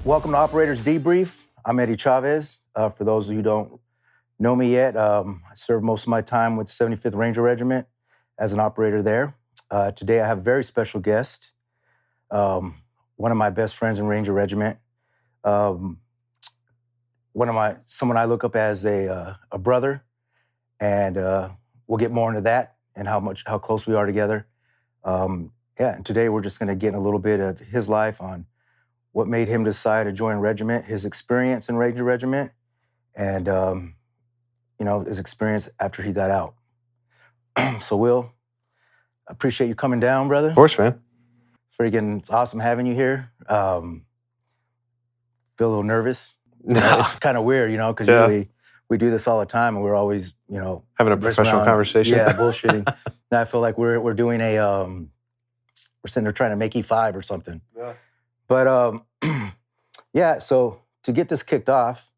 Welcome to Operators Debrief. I'm Eddie Chavez. For those of you who don't know me yet, I served most of my time with the 75th Ranger Regiment as an operator there. Today I have a very special guest, one of my best friends in Ranger Regiment, someone I look up as a brother, and we'll get more into that and how close we are together. And today we're just going to get a little bit of his life on what made him decide to join regiment, his experience in Ranger Regiment, and his experience after he got out. So, Will, I appreciate you coming down, brother. Of course, man. It's awesome having you here. Feel a little nervous. It's kind of weird, because usually we do this all the time, and we're always, having a professional conversation. Yeah, bullshitting. Now I feel like we're doing we're sitting there trying to make E5 or something. Yeah. But so to get this kicked off,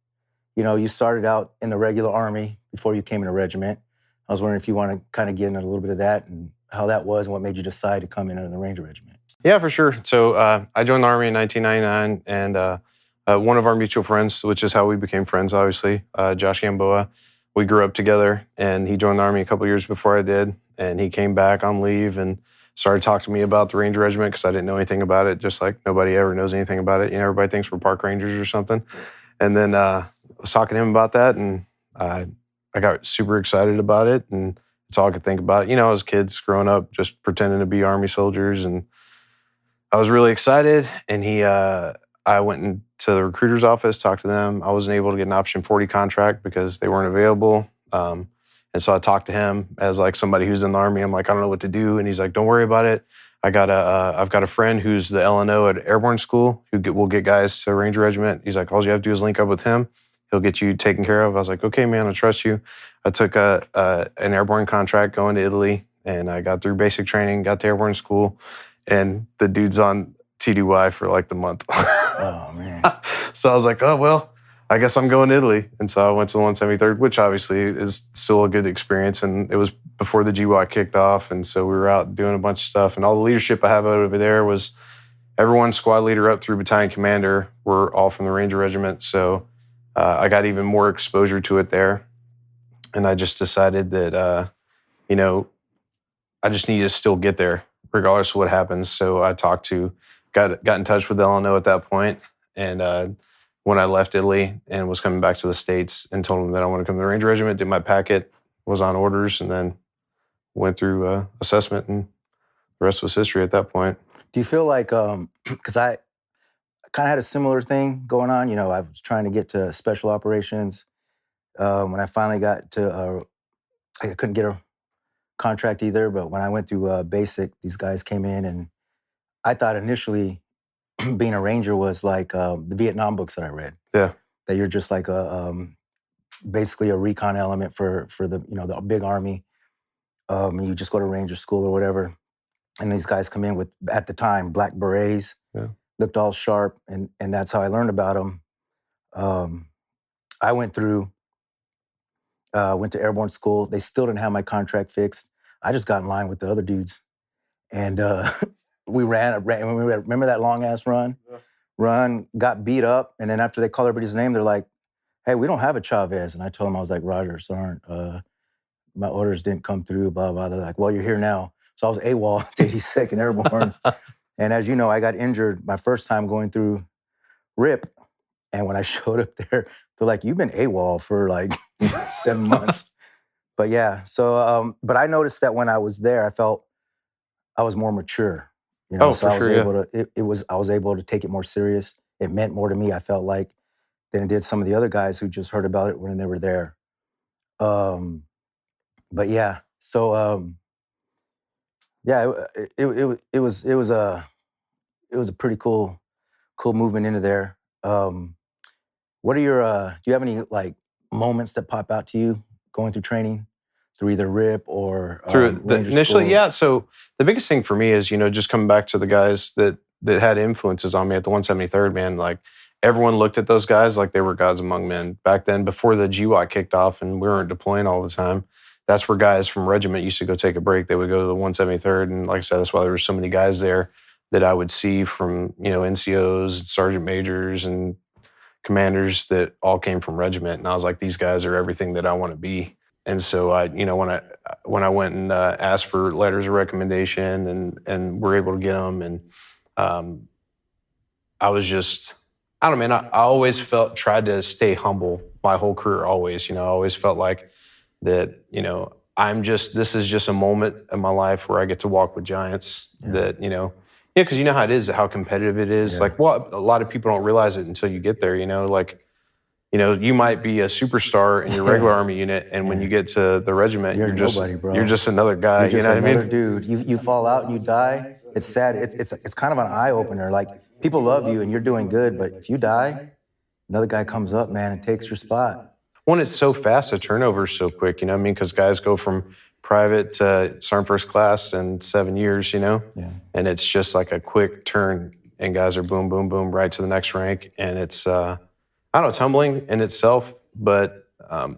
you started out in the regular Army before you came into regiment. I was wondering if you want to kind of get into a little bit of that and how that was and what made you decide to come in under the Ranger Regiment. Yeah, for sure. So I joined the Army in 1999, and one of our mutual friends, which is how we became friends, obviously, Josh Gamboa, we grew up together, and he joined the Army a couple years before I did, and he came back on leave and started talking to me about the Ranger Regiment because I didn't know anything about it, just like nobody ever knows anything about it. Everybody thinks we're park rangers or something. And then I was talking to him about that, and I got super excited about it, and it's all I could think about. As kids growing up, just pretending to be Army soldiers, and I was really excited. And I went into the recruiter's office, talked to them. I wasn't able to get an option 40 contract because they weren't available. And so I talked to him as like somebody who's in the Army. I'm like, I don't know what to do. And he's like, don't worry about it. I've got a friend who's the LNO at Airborne School who will get guys to Ranger Regiment. He's like, all you have to do is link up with him. He'll get you taken care of. I was like, okay, man, I trust you. I took an airborne contract going to Italy, and I got through basic training, got to Airborne School, and the dude's on TDY for like the month. Oh, man. So I was like, oh, well, I guess I'm going to Italy. And so I went to the 173rd, which obviously is still a good experience. And it was before the GY kicked off. And so we were out doing a bunch of stuff. And all the leadership I have over there was everyone, squad leader up through battalion commander, were all from the Ranger Regiment. So I got even more exposure to it there. And I just decided that, I just need to still get there regardless of what happens. So I got in touch with LNO at that point. And when I left Italy and was coming back to the States and told them that I want to come to the Ranger Regiment, did my packet, was on orders, and then went through assessment, and the rest was history at that point. Do you feel like, because I kind of had a similar thing going on, I was trying to get to special operations. When I finally got to, I couldn't get a contract either, but when I went through basic, these guys came in, and I thought initially being a Ranger was like the Vietnam books that I read. Yeah. That you're just like basically a recon element for the, the big Army. You just go to Ranger school or whatever. And these guys come in with, at the time, black berets, looked all sharp. And that's how I learned about them. I went to Airborne School. They still didn't have my contract fixed. I just got in line with the other dudes. And we ran, remember that long ass run? Yeah. Run, got beat up. And then after they called everybody's name, they're like, hey, we don't have a Chavez. And I told them, I was like, Roger, Sergeant, my orders didn't come through, blah, blah. They're like, well, you're here now. So I was AWOL, 82nd Airborne. And as you know, I got injured my first time going through RIP. And when I showed up there, they're like, you've been AWOL for like 7 months. But yeah, so, but I noticed that when I was there, I felt I was more mature. So I was able to take it more serious. It meant more to me, I felt like, than it did some of the other guys who just heard about it when they were there. But yeah, so it was a pretty cool movement into there. What are your do you have any like moments that pop out to you going through training through either RIP or through initially? School? Yeah. So the biggest thing for me is just coming back to the guys that had influences on me at the 173rd, man. Like everyone looked at those guys like they were gods among men back then. Before the GY kicked off and we weren't deploying all the time, that's where guys from regiment used to go take a break. They would go to the 173rd, and like I said, that's why there were so many guys there that I would see from, NCOs, sergeant majors, and commanders that all came from regiment. And I was like, these guys are everything that I want to be. And so when I went and asked for letters of recommendation and were able to get them, and um, I was just, I don't know, man. I always tried to stay humble my whole career. Always, I always felt like that. This is just a moment in my life where I get to walk with giants. Yeah. That because you know how it is, how competitive it is. Yeah. Like, well, a lot of people don't realize it until you get there. You might be a superstar in your regular Army unit, and when you get to the regiment, you're just nobody, bro. You're just another guy. You're just what I mean? another dude. You fall out and you die. It's sad. It's kind of an eye opener. Like, people love you and you're doing good, but if you die, another guy comes up, man, and takes your spot. One, it's so fast, the turnover is so quick. Because guys go from private to sergeant first class in 7 years. Yeah. And it's just like a quick turn, and guys are boom, boom, boom, right to the next rank, and it's I don't know, it's humbling in itself, but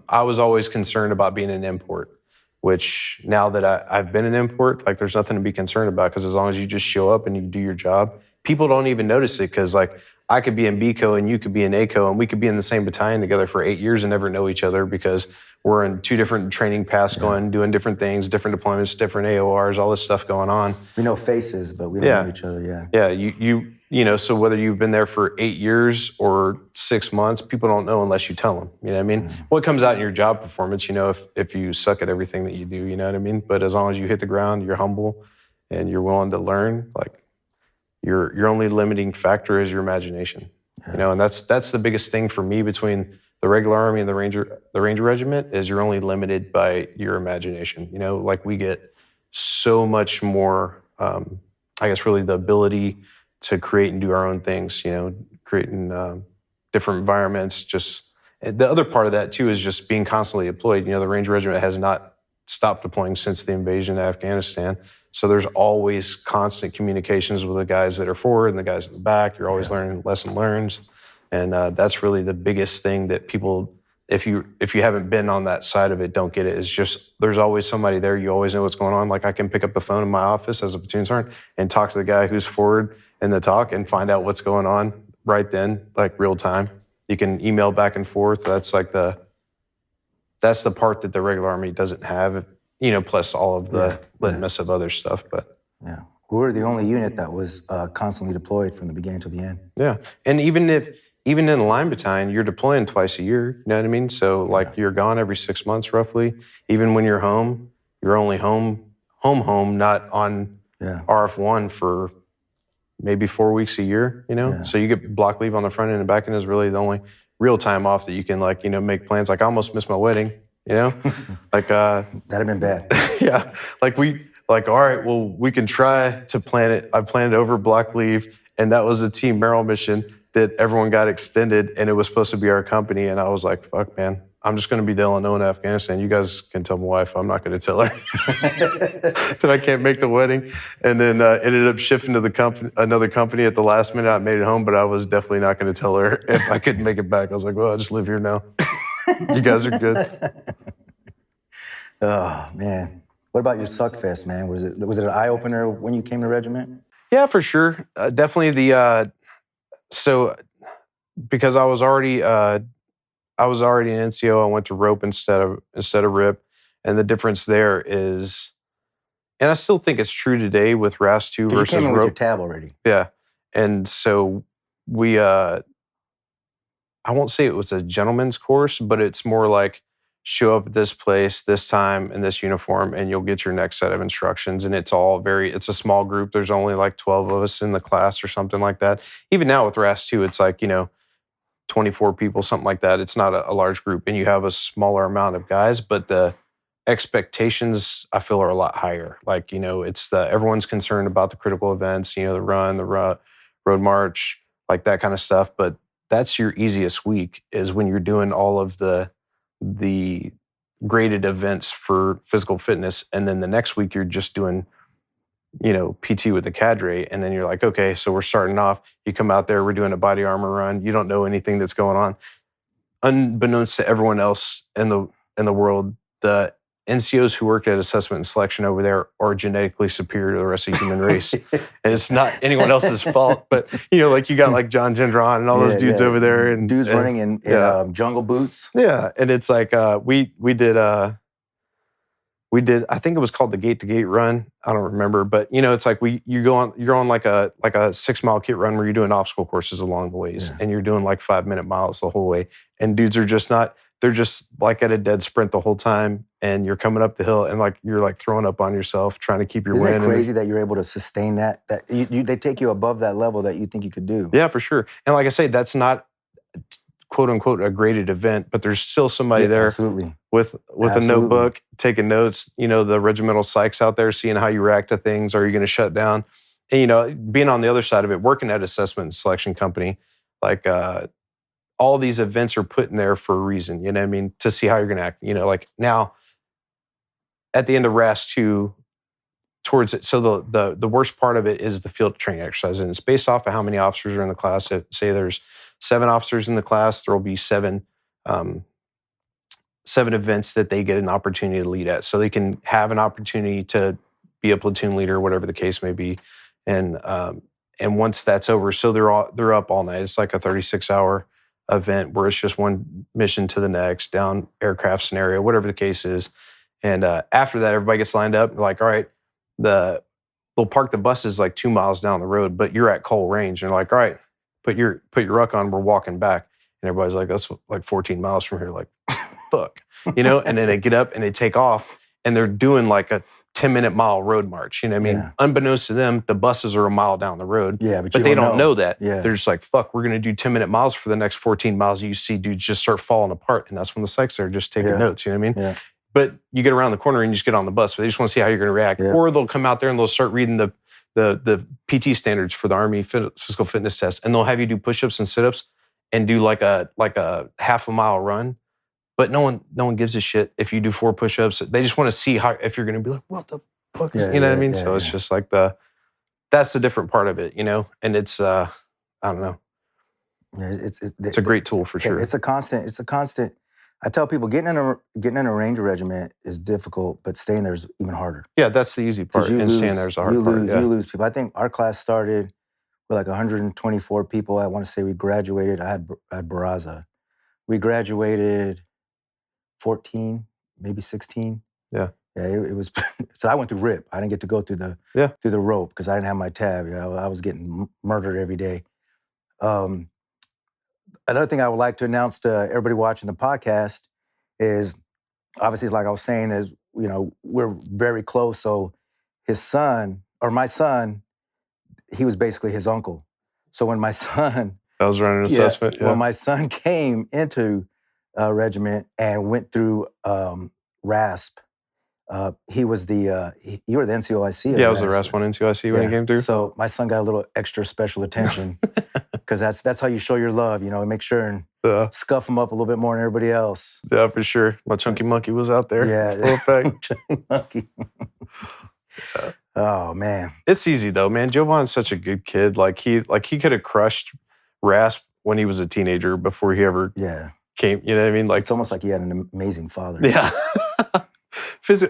I was always concerned about being an import, which now that I've been an import, like, there's nothing to be concerned about, because as long as you just show up and you do your job, people don't even notice it, because, like, I could be in BCO and you could be in ACO, and we could be in the same battalion together for 8 years and never know each other, because we're in 2 different training paths doing different things, different deployments, different AORs, all this stuff going on. We know faces, but we don't know each other, Yeah, so whether you've been there for 8 years or 6 months, people don't know unless you tell them, you know what I mean? Mm-hmm. What comes out in your job performance, if you suck at everything that you do, you know what I mean? But as long as you hit the ground, you're humble, and you're willing to learn, like, your only limiting factor is your imagination, and that's the biggest thing for me between the regular Army and the Ranger Regiment, is you're only limited by your imagination. Like, we get so much more, I guess, really the ability to create and do our own things, creating different environments. Just the other part of that too is just being constantly deployed. The Ranger Regiment has not stopped deploying since the invasion of Afghanistan. So there's always constant communications with the guys that are forward and the guys in the back. You're always learning lesson learns. And that's really the biggest thing that people, if you haven't been on that side of it, don't get it. Is just, there's always somebody there. You always know what's going on. Like, I can pick up the phone in my office as a platoon sergeant and talk to the guy who's forward in the talk and find out what's going on right then, like, real time. You can email back and forth. That's the part that the regular Army doesn't have, plus all of the litmus of other stuff. But yeah, we were the only unit that was constantly deployed from the beginning to the end. Yeah, and even in a line battalion, you're deploying twice a year. You know what I mean? So, like, you're gone every 6 months roughly. Even when you're home, you're only home, not on RF1 for maybe 4 weeks a year. So you get block leave on the front end and back end is really the only real time off that you can, like, make plans. Like, I almost missed my wedding. Like, that'd have been bad. Yeah, all right, well, we can try to plan it. I planned over block leave, and that was a Team Merrill mission that everyone got extended, and it was supposed to be our company. And I was like, fuck, man, I'm just going to be the unknown in Afghanistan. You guys can tell my wife. I'm not going to tell her that I can't make the wedding. And then ended up shifting to another company at the last minute. I made it home, but I was definitely not going to tell her if I couldn't make it back. I was like, well, I'll just live here now. You guys are good. Oh, man. What about your suck fest, man? Was it an eye opener when you came to regiment? Yeah, for sure. Definitely so because I was already an NCO, I went to rope instead of RIP, and the difference there is, and I still think it's true today with RAS2 versus you came in rope. with your tab already. Yeah, and so we I won't say it was a gentleman's course, but it's more like, show up at this place, this time, in this uniform, and you'll get your next set of instructions. And it's a small group. There's only like 12 of us in the class or something like that. Even now with RAS2, it's like, 24 people, something like that. It's not a large group, and you have a smaller amount of guys, but the expectations, I feel, are a lot higher. Like, it's everyone's concerned about the critical events, the run, the road march, like that kind of stuff. But that's your easiest week, is when you're doing all of the graded events for physical fitness. And then the next week you're just doing, PT with the cadre. And then you're like, okay, so we're starting off. You come out there, we're doing a body armor run. You don't know anything that's going on. Unbeknownst to everyone else in the world, the NCOs who worked at assessment and selection over there are genetically superior to the rest of the human race. And it's not anyone else's fault, but like you got like John Gendron and all those dudes over there, and dudes running in jungle boots. Yeah, and it's like we did. I think it was called the gate to gate run. I don't remember, but it's like you're on like a 6 mile kit run where you're doing obstacle courses along the ways, and you're doing like 5-minute miles the whole way, and dudes are just not. They're just like at a dead sprint the whole time, and you're coming up the hill, and like you're like throwing up on yourself, trying to keep your wind. Isn't it crazy that you're able to sustain that? That they take you above that level that you think you could do. Yeah, for sure. And like I say, that's not quote unquote a graded event, but there's still somebody there with a notebook taking notes. The regimental psychs out there seeing how you react to things. Are you going to shut down? And being on the other side of it, working at assessment and selection company, like all these events are put in there for a reason. You know what I mean? To see how you're going to act. Like now at the end of RAS 2 towards it. So the worst part of it is the field training exercise, and it's based off of how many officers are in the class. Say there's 7 officers in the class, there will be 7 events that they get an opportunity to lead at. So they can have an opportunity to be a platoon leader, whatever the case may be. And once that's over, so they're up all night. It's like a 36-hour event where it's just one mission to the next, down aircraft scenario, whatever the case is. And after that, everybody gets lined up. Like, all right, they'll park the buses like 2 miles down the road, but you're at Cole Range. And they're like, all right, put your ruck on. We're walking back. And everybody's like, that's like 14 miles from here. Like, fuck, And then they get up and they take off, and they're doing like a 10-minute mile road march. Unbeknownst to them, the buses are a mile down the road. Yeah, but they don't know that. Yeah. They're just like, fuck, we're going to do 10-minute miles for the next 14 miles. You see dudes just start falling apart. And that's when the psychs are just taking notes. You know what I mean? Yeah. But you get around the corner and you just get on the bus. But they just want to see how you're going to react. Yeah. Or they'll come out there and they'll start reading the PT standards for the Army physical fitness test. And they'll have you do push-ups and sit-ups and do like a half a mile run. But no one gives a shit if you do 4 push-ups. They just want to see if you're going to be like, what the fuck? You know what I mean? So it's just like that's the different part of it, And it's I don't know. Yeah, it's a great tool for sure. It's a constant. I tell people getting in a Ranger regiment is difficult, but staying there is even harder. Yeah, that's the easy part, and staying there is the hard part. You lose people. I think our class started with like 124 people. I want to say we graduated. I had Barraza. We graduated 14, maybe 16. Yeah. Yeah, it was. So I went through RIP. I didn't get to go through the rope because I didn't have my tab. I was getting murdered every day. Another thing I would like to announce to everybody watching the podcast is, obviously, like I was saying, is we're very close. So his son, or my son, he was basically his uncle. So when my son, I was running an assessment. When my son came into regiment and went through RASP, he was you were the NCOIC. Yeah, I was the RASP 1 NCOIC when he came through. So my son got a little extra special attention because that's how you show your love, and make sure and scuff him up a little bit more than everybody else. Yeah, for sure. My chunky monkey was out there. Yeah, chunky monkey. Oh man, it's easy though, man. Jovan's such a good kid. Like he could have crushed RASP when he was a teenager before he ever came. You know what I mean? Like it's almost like he had an amazing father. Yeah.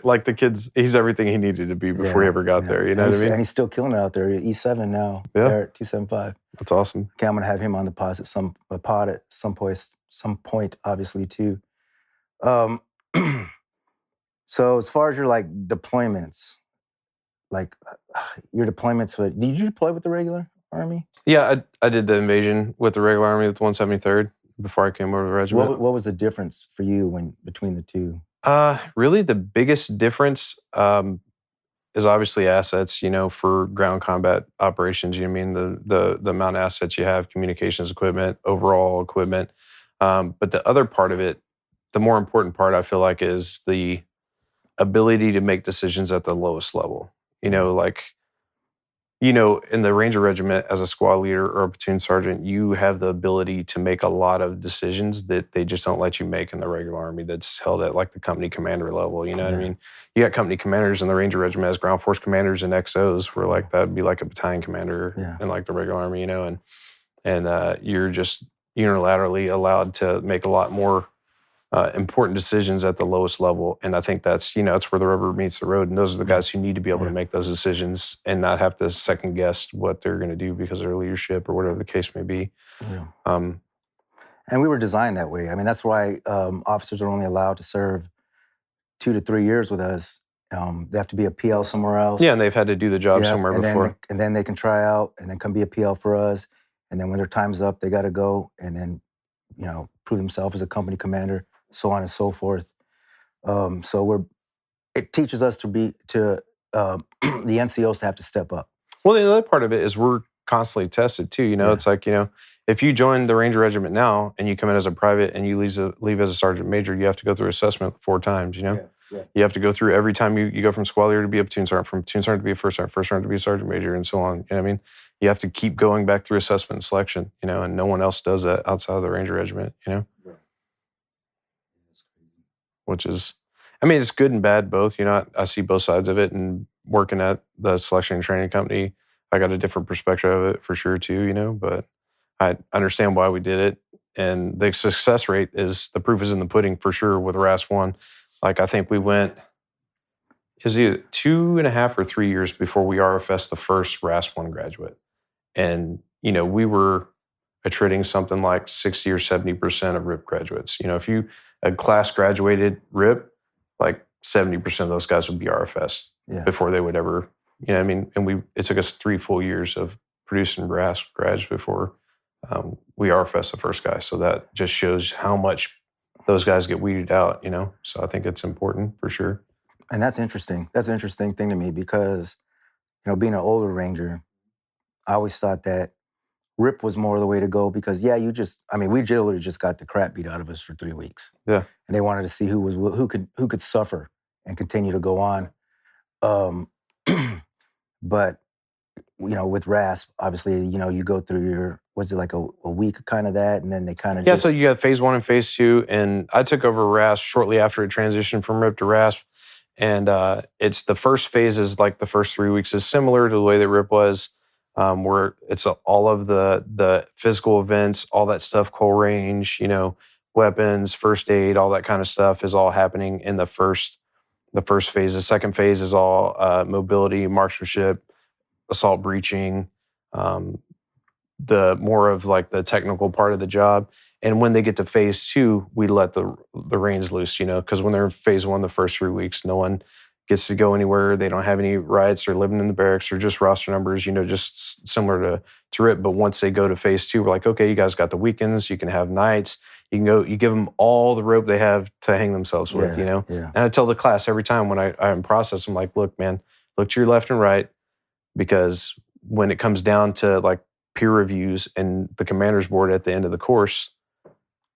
Like the kids, he's everything he needed to be before he ever got there. You know what I mean? And he's still killing it out there. E7 now. Yeah. 275. That's awesome. Okay, I'm gonna have him on the pod at some point, obviously too. So as far as your deployments, did you deploy with the regular Army? Yeah, I did the invasion with the regular Army with the 173rd before I came over to the regiment. What was the difference for you between the two? Really, the biggest difference is obviously assets. For ground combat operations, the amount of assets you have, communications equipment, overall equipment. But the other part of it, the more important part, I feel like, is the ability to make decisions at the lowest level. In the Ranger Regiment, as a squad leader or a platoon sergeant, you have the ability to make a lot of decisions that they just don't let you make in the regular Army that's held at the company commander level. You know what I mean? You got company commanders in the Ranger Regiment as ground force commanders and XOs, where that'd be like a battalion commander in the regular Army, and you're just unilaterally allowed to make a lot more important decisions at the lowest level. And I think that's, that's where the rubber meets the road. And those are the guys who need to be able to make those decisions and not have to second guess what they're going to do because of their leadership or whatever the case may be. Yeah. And we were designed that way. I mean, that's why officers are only allowed to serve 2 to 3 years with us. They have to be a PL somewhere else. Yeah, and they've had to do the job somewhere before. And then they can try out and then come be a PL for us. And then when their time's up, they got to go and then, prove themselves as a company commander, so on and so forth. It teaches us the NCOs to have to step up. Well, the other part of it is we're constantly tested too. It's like, if you join the Ranger Regiment now and you come in as a private and you leave as a sergeant major, you have to go through assessment 4 times, Yeah. You have to go through every time you go from squad leader to be a platoon sergeant, from platoon sergeant to be a first sergeant to be a sergeant major, and so on. You know what I mean? You have to keep going back through assessment and selection, and no one else does that outside of the Ranger Regiment, Right. Which is, it's good and bad both. I see both sides of it, and working at the selection and training company, I got a different perspective of it for sure too, but I understand why we did it. And the success rate the proof is in the pudding for sure with RAS-1. Like, I think we went, it was either 2.5 or 3 years before we RFS the first RAS-1 graduate. And, we were attriting something like 60 or 70% of RIP graduates. If a class graduated RIP, like 70% of those guys would be RFS before they would ever, And it took us 3 full years of producing RAS grads before we RFS the first guy. So that just shows how much those guys get weeded out, So I think it's important for sure. And that's interesting. That's an interesting thing to me because, being an older Ranger, I always thought that RIP was more the way to go because, we literally just got the crap beat out of us for 3 weeks. Yeah. And they wanted to see who could suffer and continue to go on. But, with RASP, obviously, you go through was it like a week kind of that? And then they kind of so you got phase 1 and phase 2. And I took over RASP shortly after it transitioned from RIP to RASP. And it's the first phase is like the first 3 weeks is similar to the way that RIP was, where it's all of the physical events, all that stuff, coal range, weapons, first aid, all that kind of stuff is all happening in the first phase. The second phase is all mobility, marksmanship, assault breaching, the more of like the technical part of the job. And when they get to phase 2, we let the reins loose, because when they're in phase 1, the first 3 weeks, no one gets to go anywhere. They don't have any rights. They're living in the barracks or just roster numbers, just similar to RIP. But once they go to phase 2, we're like, okay, you guys got the weekends. You can have nights. You can go, you give them all the rope they have to hang themselves with, Yeah. And I tell the class every time when I'm in process, I'm like, look, man, look to your left and right, because when it comes down to like peer reviews and the commander's board at the end of the course,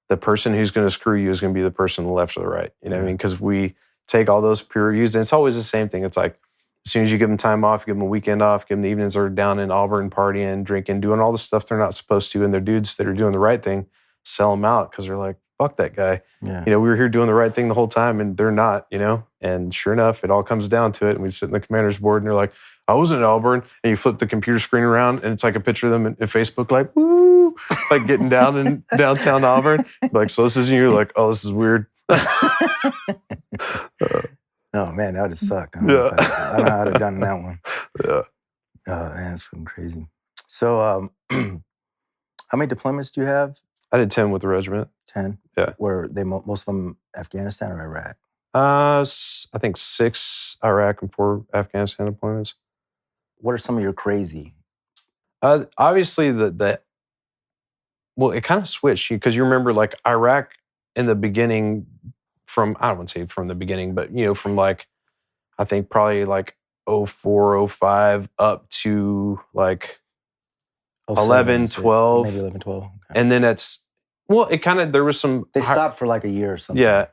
the person who's going to screw you is going to be the person on the left or the right. You know what I mean? Because we take all those peer reviews, and it's always the same thing. It's like, as soon as you give them time off, give them a weekend off, give them the evenings they're down in Auburn partying, drinking, doing all the stuff they're not supposed to, and they're dudes that are doing the right thing, sell them out because they're like, fuck that guy. Yeah. We were here doing the right thing the whole time, and they're not, And sure enough, it all comes down to it, and we sit in the commander's board, and they're like, I was in Auburn, and you flip the computer screen around, and it's like a picture of them in Facebook, like, woo, like getting down in downtown Auburn. Like, so this isn't you, like, oh, this is weird. Oh, man, that would have sucked. I don't know how I'd have done that one. Yeah. Man, it's fucking crazy. So, how many deployments do you have? I did 10 with the regiment. 10? Yeah. Were they most of them Afghanistan or Iraq? I think 6 Iraq and 4 Afghanistan deployments. What are some of your crazy? Obviously, well, it kind of switched because you remember like Iraq in the beginning I don't want to say from the beginning, but from like, I think probably like 04, 05 up to like 11, 12. Maybe 11, 12. Okay. And then there was some. They stopped for like a year or something. Yeah.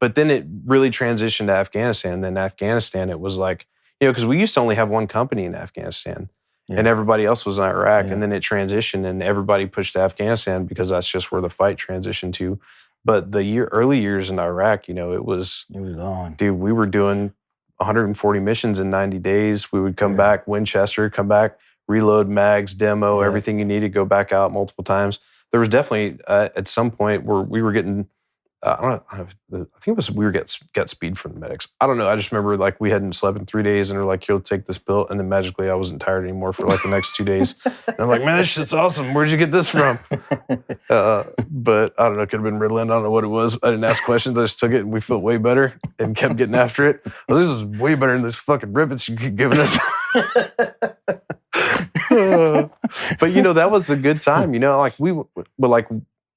But then it really transitioned to Afghanistan. Then Afghanistan, it was like, because we used to only have one company in Afghanistan and everybody else was in Iraq. Yeah. And then it transitioned and everybody pushed to Afghanistan because that's just where the fight transitioned to. But the early years in Iraq, it was on. Dude, we were doing 140 missions in 90 days. We would come back, Winchester, come back, reload mags, demo, everything you needed, go back out multiple times. There was definitely at some point where we were getting I don't know. I think it was we were get speed from the medics. I don't know. I just remember like we hadn't slept in 3 days, and they're like, "You'll take this pill," and then magically I wasn't tired anymore for like the next 2 days. And I'm like, "Man, this shit's awesome. Where'd you get this from?" But I don't know. It could have been Ritalin. I don't know what it was. I didn't ask questions. I just took it, and we felt way better and kept getting after it. I was like, this is way better than this fucking ribbons you keep giving us. But that was a good time. Like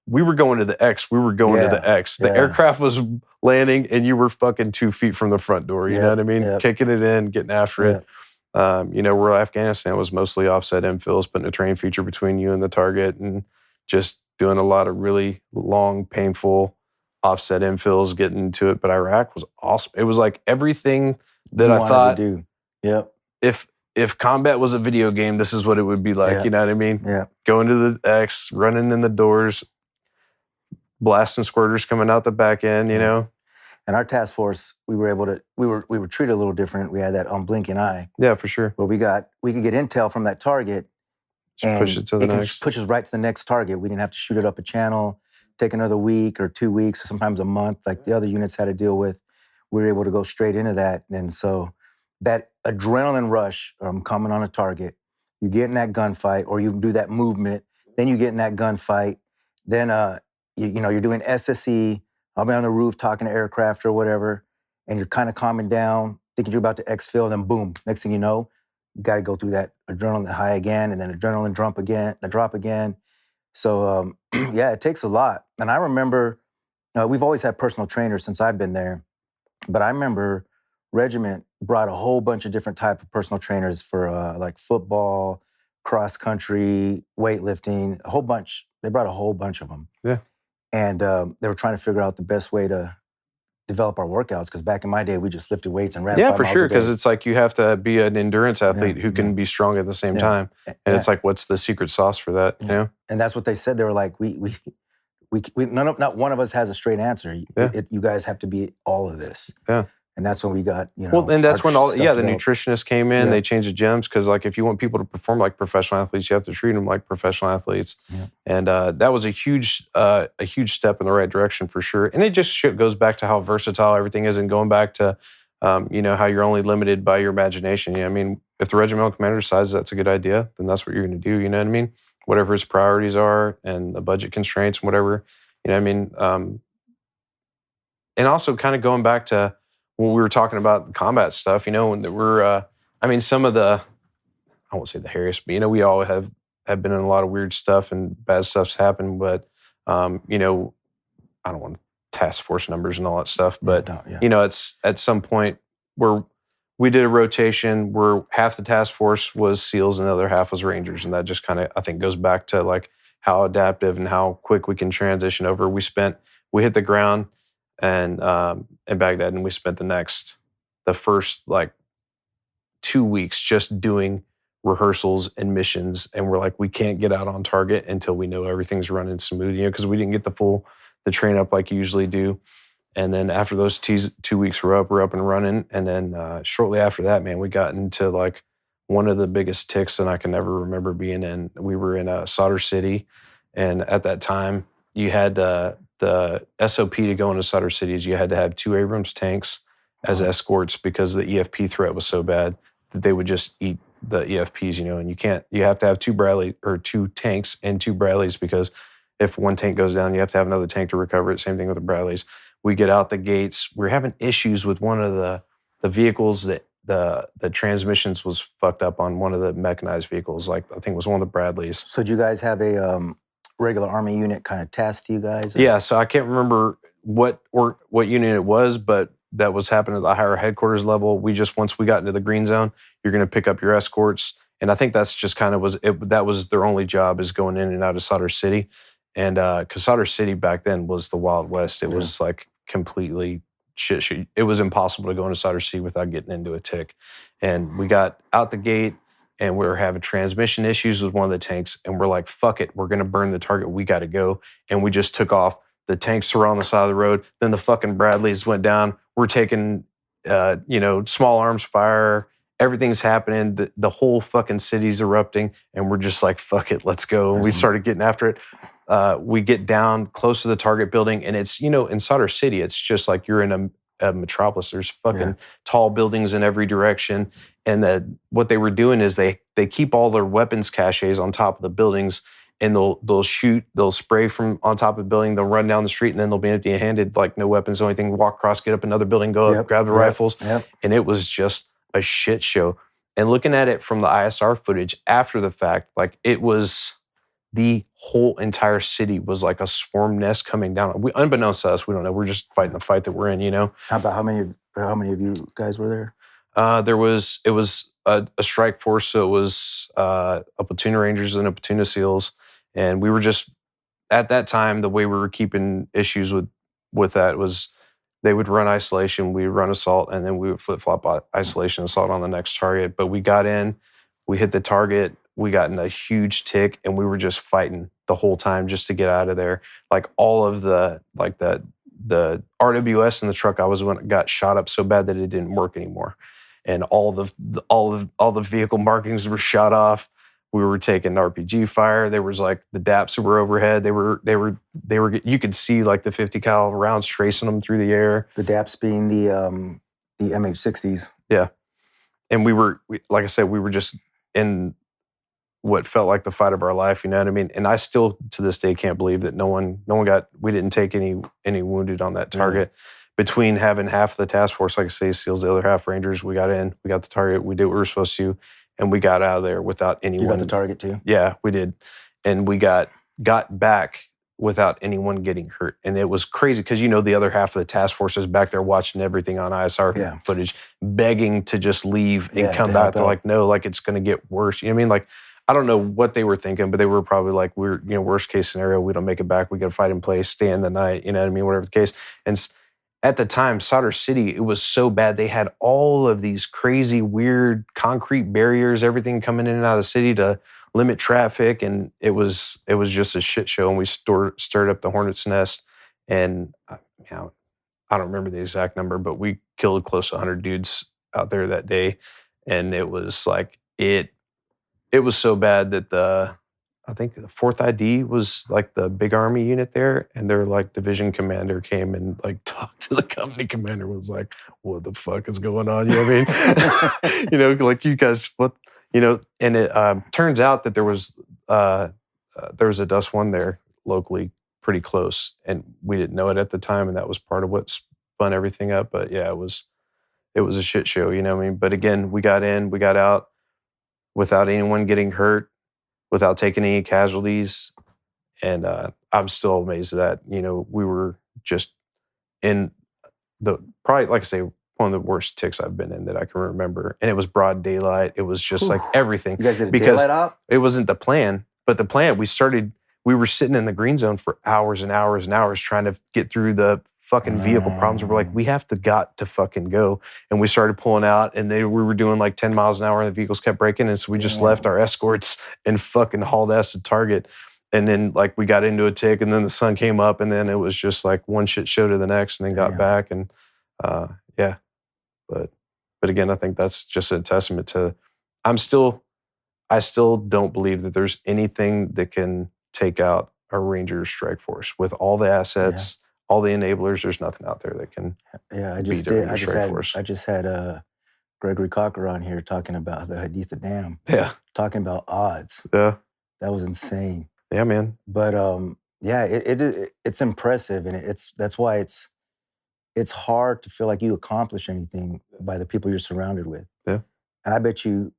we were going to the X. We were going to the X. The aircraft was landing, and you were fucking 2 feet from the front door. You know what I mean? Yep. Kicking it in, getting after it. Where Afghanistan was mostly offset infills, putting a train feature between you and the target, and just doing a lot of really long, painful offset infills, getting into it. But Iraq was awesome. It was like everything that I thought. To do. Yep. If combat was a video game, this is what it would be like. You know what I mean? Yeah. Going to the X, running in the doors, blasting squirters coming out the back end, you know. And our task force, we were treated a little different. We had that unblinking eye. Yeah, for sure. Where we could get intel from that target, and push it to the next. Push us right to the next target. We didn't have to shoot it up a channel, take another week or 2 weeks, sometimes a month, like the other units had to deal with. We were able to go straight into that, and so that adrenaline rush coming on a target, you get in that gunfight, or you do that movement, then you get in that gunfight, then you're doing SSE. I'll be on the roof talking to aircraft or whatever, and you're kind of calming down, thinking you're about to exfil, then boom, next thing you know, you got to go through that adrenaline high again, and then adrenaline drop again. So it takes a lot. And I remember we've always had personal trainers since I've been there, but I remember regiment brought a whole bunch of different type of personal trainers for like football, cross country, weightlifting, a whole bunch. They brought a whole bunch of them. Yeah. And they were trying to figure out the best way to develop our workouts, because back in my day, we just lifted weights and ran 5 miles a day. Yeah, for sure, because it's like you have to be an endurance athlete who can be strong at the same time. And it's like, what's the secret sauce for that, you know? And that's what they said. They were like, not one of us has a straight answer. You guys have to be all of this. Yeah. And that's when we got, Well, and that's when the nutritionists came in. They changed the gyms, because like if you want people to perform like professional athletes, you have to treat them like professional athletes. Yeah. And that was a huge step in the right direction for sure. And it just goes back to how versatile everything is, and going back to how you're only limited by your imagination. I mean, if the regimental commander decides that's a good idea, then that's what you're going to do. You know what I mean? Whatever his priorities are and the budget constraints and whatever. You know what I mean? And also kind of going back to when we were talking about combat stuff, when we're, some of the, I won't say the hairiest, but, we all have been in a lot of weird stuff and bad stuff's happened, but, I don't want task force numbers and all that stuff, but, it's at some point where we did a rotation where half the task force was SEALs and the other half was Rangers. And that just kind of, I think, goes back to like how adaptive and how quick we can transition over. We hit the ground and in Baghdad, and we spent the first like 2 weeks just doing rehearsals and missions, and we're like, we can't get out on target until we know everything's running smooth, because we didn't get the train up like you usually do. And then after those 2 weeks we're up and running, and then shortly after that, man, we got into like one of the biggest ticks that I can never remember being in. We were in Sadr City, and at that time you had the SOP to go into Sadr City is you had to have 2 Abrams tanks as escorts, because the EFP threat was so bad that they would just eat the EFPs, and you have to have 2 tanks and 2 Bradleys, because if one tank goes down, you have to have another tank to recover it. Same thing with the Bradleys. We get out the gates. We're having issues with one of the vehicles that the transmissions was fucked up on one of the mechanized vehicles. Like I think it was one of the Bradleys. So did you guys have a regular Army unit kind of task to you guys? Or? Yeah, so I can't remember what unit it was, but that was happening at the higher headquarters level. Once we got into the green zone, you're going to pick up your escorts. And I think that's just kind of that was their only job, is going in and out of Sadr City. And because Sadr City back then was the Wild West. It was like completely shit. It was impossible to go into Sadr City without getting into a tick. And we got out the gate, and we were having transmission issues with one of the tanks. And we're like, fuck it, we're going to burn the target. We got to go. And we just took off. The tanks were on the side of the road. Then the fucking Bradleys went down. We're taking, small arms fire. Everything's happening. The whole fucking city's erupting. And we're just like, fuck it, let's go. And we started getting after it. we get down close to the target building, and it's, in Soldier City, it's just like you're in a metropolis. There's fucking tall buildings in every direction. And what they were doing is they keep all their weapons caches on top of the buildings, and they'll spray from on top of the building, they'll run down the street, and then they'll be empty-handed, like no weapons, no anything, walk across, get up another building, go up, grab the rifles. And it was just a shit show. And looking at it from the ISR footage after the fact, like it was... the whole entire city was like a swarm nest coming down. Unbeknownst to us, we don't know. We're just fighting the fight that we're in, How many of you guys were there? It was a strike force, so it was a platoon of Rangers and a platoon of SEALs, and we were just at that time, the way we were keeping issues with that was they would run isolation, we would run assault, and then we would flip flop isolation assault on the next target. But we got in, we hit the target. We got in a huge tick, and we were just fighting the whole time just to get out of there. Like all of the RWS in the truck I was in got shot up so bad that it didn't work anymore, and all the vehicle markings were shot off. We were taking RPG fire. There was like the DAPs that were overhead. They were. You could see like the 50 cal rounds tracing them through the air. The DAPs being the MH60s. Yeah, and like I said, we were just in what felt like the fight of our life, you know what I mean? And I still, to this day, can't believe that we didn't take any wounded on that target. Between having half of the task force, like I say, SEALs, the other half Rangers, we got in, we got the target, we did what we were supposed to, and we got out of there without anyone. You got the target too? Yeah, we did. And we got back without anyone getting hurt. And it was crazy because, the other half of the task force is back there watching everything on ISR footage, begging to just leave and come back. They're like, no, like it's going to get worse. You know what I mean? Like, I don't know what they were thinking, but they were probably like, worst case scenario, we don't make it back. We got to fight in place, stay in the night, you know what I mean? Whatever the case. And at the time, Soldier City, it was so bad. They had all of these crazy, weird concrete barriers, everything coming in and out of the city to limit traffic. And it was just a shit show. And we stirred up the hornet's nest. And I don't remember the exact number, but we killed close to 100 dudes out there that day. And it was like, it was so bad that I think the 4th ID was like the big army unit there, and their like division commander came and like talked to the company commander, was like, what the fuck is going on? You know what I mean? Like you guys, what, and it turns out that there was a Dust One there locally pretty close, and we didn't know it at the time, and that was part of what spun everything up. But yeah, it was a shit show, you know what I mean? But again, we got in, we got out without anyone getting hurt, without taking any casualties. And I'm still amazed that, we were just in probably, like I say, one of the worst ticks I've been in that I can remember. And it was broad daylight. It was just like everything. You guys did a daylight op? It wasn't the plan, but the plan, we were sitting in the green zone for hours and hours and hours trying to get through the fucking vehicle problems. We're like, we got to fucking go. And we started pulling out, and we were doing like 10 miles an hour, and the vehicles kept breaking. And so we just left our escorts and fucking hauled ass to target. And then like we got into a tick, and then the sun came up, and then it was just like one shit show to the next, and then got back. And but again, I think that's just a testament to, I still don't believe that there's anything that can take out a Ranger strike force with all the assets, all the enablers. There's nothing out there that can. Yeah, I just had Gregory Cocker on here talking about the Haditha Dam. Yeah, talking about odds. Yeah, that was insane. Yeah, man. But it's impressive, and that's why it's hard to feel like you accomplish anything by the people you're surrounded with. Yeah, and I bet you,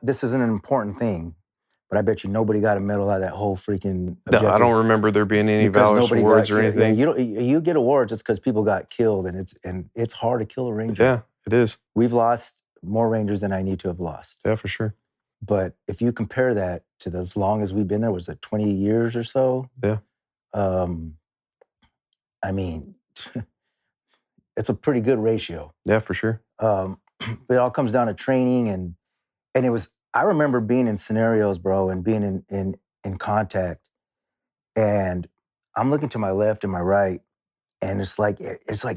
this isn't an important thing, but I bet you nobody got a medal out of that whole freaking objective. No, I don't remember there being any Valor awards or anything. Yeah, you get awards just because people got killed, and it's hard to kill a Ranger. Yeah, it is. We've lost more Rangers than I need to have lost. Yeah, for sure. But if you compare that to as long as we've been there, was it 20 years or so? Yeah. I mean, it's a pretty good ratio. Yeah, for sure. But it all comes down to training, and it was. I remember being in scenarios, bro, and being in contact, and I'm looking to my left and my right, and it's like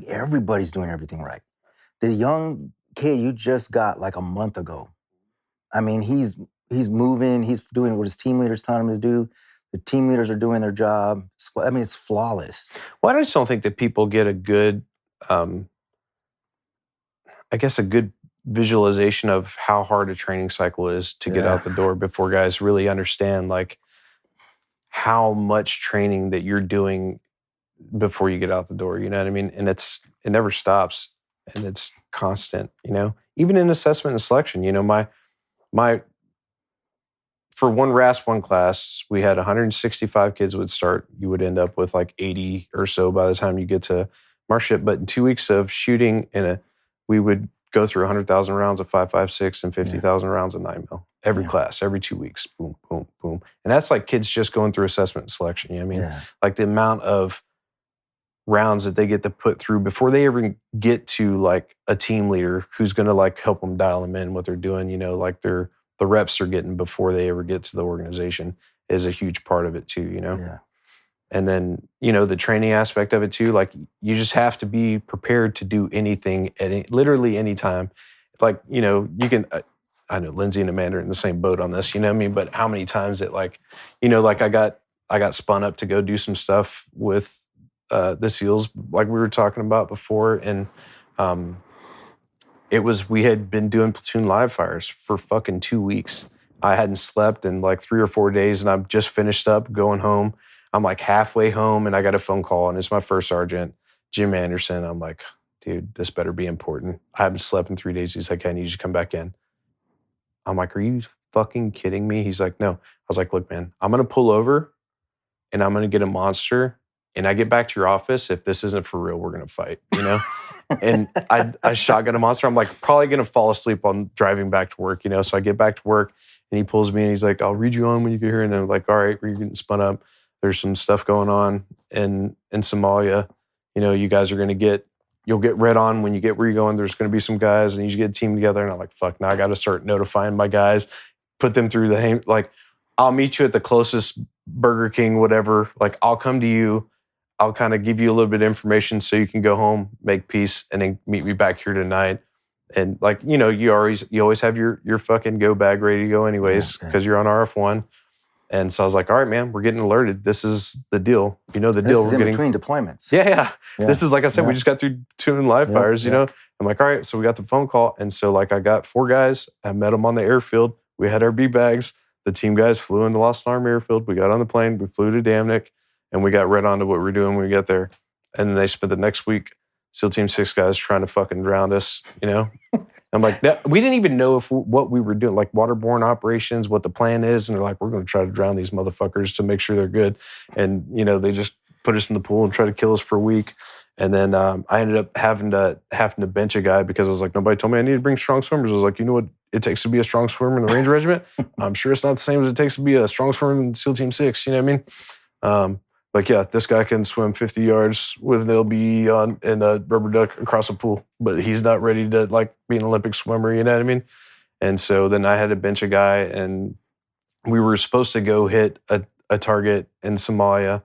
everybody's doing everything right. The young kid you just got like a month ago, I mean, he's moving, he's doing what his team leader's telling him to do. The team leaders are doing their job. I mean, it's flawless. Well, I just don't think that people get a good, I guess, a good visualization of how hard a training cycle is to get out the door before guys really understand like how much training that you're doing before you get out the door. You know what I mean? And it never stops, and it's constant. You know, even in assessment and selection. You know, my for one RAS 1 class, we had 165 kids would start. You would end up with like 80 or so by the time you get to marship. But in 2 weeks of shooting we would go through 100,000 rounds of 5.56 and 50,000 rounds of 9mm every class, every 2 weeks. Boom, boom, boom. And that's like kids just going through assessment and selection. You know what I mean? Like the amount of rounds that they get to put through before they ever get to like a team leader who's going to like help them dial them in what they're doing. You know, like the reps they're getting before they ever get to the organization is a huge part of it too, you know? Yeah. And then, you know, the training aspect of it too, like you just have to be prepared to do anything at literally any time. Like, you know, you can, I know Lindsay and Amanda are in the same boat on this, you know what I mean? But how many times it like, you know, like I got spun up to go do some stuff with the SEALs, like we were talking about before. And, we had been doing platoon live fires for fucking 2 weeks. I hadn't slept in like 3 or 4 days, and I'm just finished up going home. I'm like halfway home, and I got a phone call, and it's my first sergeant, Jim Anderson. I'm like, dude, this better be important. I haven't slept in 3 days. He's like, I need you to come back in. I'm like, are you fucking kidding me? He's like, no. I was like, look, man, I'm going to pull over, and I'm going to get a monster, and I get back to your office. If this isn't for real, we're going to fight, you know? And I shotgun a monster. I'm like probably going to fall asleep on driving back to work, you know? So I get back to work, and he pulls me, and he's like, I'll read you on when you get here. And I'm like, all right, we're getting spun up. There's some stuff going on in Somalia. You know, you guys are going to you'll get read on when you get where you're going. There's going to be some guys, and you get a team together. And I'm like, fuck, now I got to start notifying my guys, put them through like, I'll meet you at the closest Burger King, whatever. Like, I'll come to you. I'll kind of give you a little bit of information so you can go home, make peace, and then meet me back here tonight. And like, you know, you always have your fucking go bag ready to go anyways, because you're on RF1. And so I was like, all right, man, we're getting alerted. This is the deal. You know the deal. This is in between deployments. Yeah. This is, like I said, we just got through 2 live fires, you know? I'm like, all right, so we got the phone call. And so like I got 4 guys. I met them on the airfield. We had our B bags. The team guys flew into Lost Arm Airfield. We got on the plane. We flew to Damnick. And we got right on to what we're doing when we get there. And then they spent the next week, SEAL Team 6 guys trying to fucking drown us, you know? I'm like, we didn't even know what we were doing, like waterborne operations, what the plan is. And they're like, we're going to try to drown these motherfuckers to make sure they're good. And, you know, they just put us in the pool and try to kill us for a week. And then I ended up having to bench a guy because I was like, nobody told me I need to bring strong swimmers. I was like, you know what it takes to be a strong swimmer in the Ranger Regiment? I'm sure it's not the same as it takes to be a strong swimmer in SEAL Team 6. You know what I mean? Like, yeah, this guy can swim 50 yards with an LBE on and a rubber duck across a pool, but he's not ready to, like, be an Olympic swimmer, you know what I mean? And so then I had to bench a guy, and we were supposed to go hit a target in Somalia.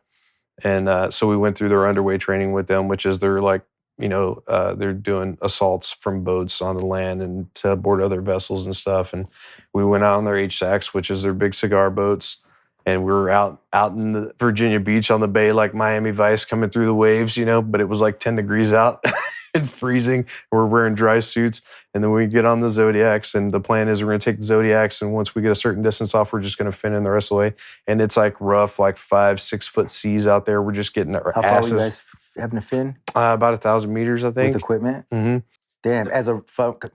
And so we went through their underway training with them, which is they're, like, you know, they're doing assaults from boats on the land and to board other vessels and stuff. And we went out on their HSACs, which is their big cigar boats. And we were out in the Virginia Beach on the bay, like Miami Vice, coming through the waves, you know, but it was like 10 degrees out and freezing. We're wearing dry suits. And then we get on the Zodiacs, and the plan is we're going to take the Zodiacs, and once we get a certain distance off, we're just going to fin in the rest of the way. And it's like rough, like 5-6 foot seas out there. We're just getting our asses. How far were you guys having to fin? About 1,000 meters, I think. With equipment? Mm-hmm. Damn,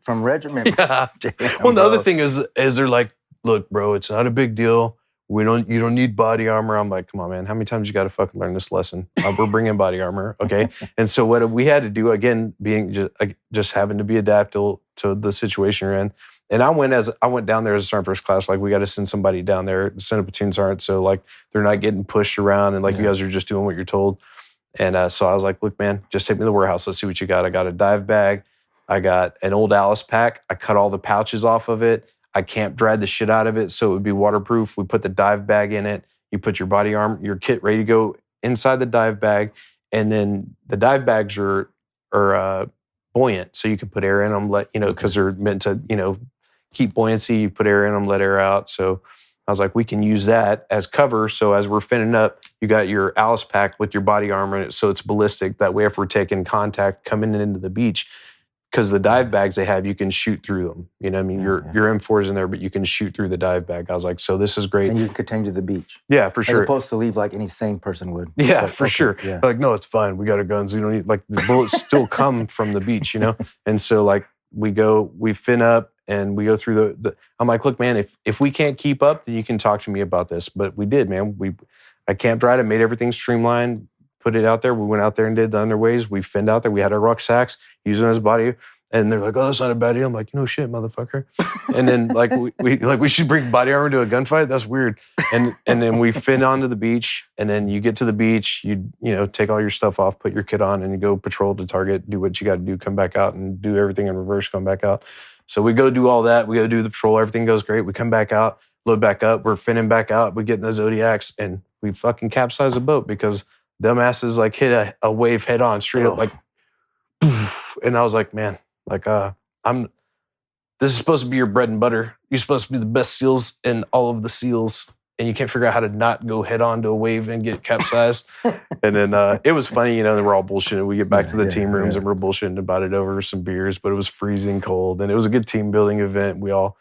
from regiment. Yeah. Damn, well, the other thing is they're like, look, bro, it's not a big deal. You don't need body armor. I'm like, come on, man. How many times you got to fucking learn this lesson? We're bringing body armor, okay? And so what we had to do, again, being just having to be adaptable to the situation you're in. And I went down there as a sergeant first class. Like, we got to send somebody down there. Send a platoon sergeant, so like they're not getting pushed around, and like you guys are just doing what you're told. And so I was like, look, man, just take me to the warehouse. Let's see what you got. I got a dive bag. I got an old Alice pack. I cut all the pouches off of it. I camp dried the shit out of it so it would be waterproof. We put the dive bag in it. You put your body armor, your kit ready to go inside the dive bag. And then the dive bags are buoyant, so you can put air in them, because they're meant to, keep buoyancy. You put air in them, let air out. So I was like, we can use that as cover. So as we're finning up, you got your Alice pack with your body armor in it, so it's ballistic. That way, if we're taking contact coming into the beach, because the dive bags they have, you can shoot through them. You know what I mean? Your M4 is in there, but you can shoot through the dive bag. I was like, so this is great. And you can continue to the beach. Yeah, for sure. As opposed to leave like any sane person would. Yeah, but, for sure. Yeah. Like, no, it's fine. We got our guns. We don't need, like, the bullets still come from the beach, you know? And so, like, we fin up and we go through I'm like, look, man, if we can't keep up, then you can talk to me about this. But we did, man. I camped right. I made everything streamlined, put it out there. We went out there and did the underways. We finned out there. We had our rucksacks, used them as body. And they're like, oh, that's not a bad deal. I'm like, no shit, motherfucker. And then like we should bring body armor to a gunfight. That's weird. And then we fin onto the beach. And then you get to the beach, you take all your stuff off, put your kit on, and you go patrol the target, do what you got to do, come back out and do everything in reverse, come back out. So we go do all that. We go do the patrol. Everything goes great. We come back out, load back up. We're finning back out. We get in the Zodiacs and we fucking capsize the boat because dumbasses like hit a wave head on straight up like, and I was like, man. Like, this is supposed to be your bread and butter. You're supposed to be the best SEALs in all of the SEALs, and you can't figure out how to not go head on to a wave and get capsized. And then it was funny, then we're all bullshitting. We get back to the team rooms and we're bullshitting about it over some beers, but it was freezing cold, and it was a good team building event. We all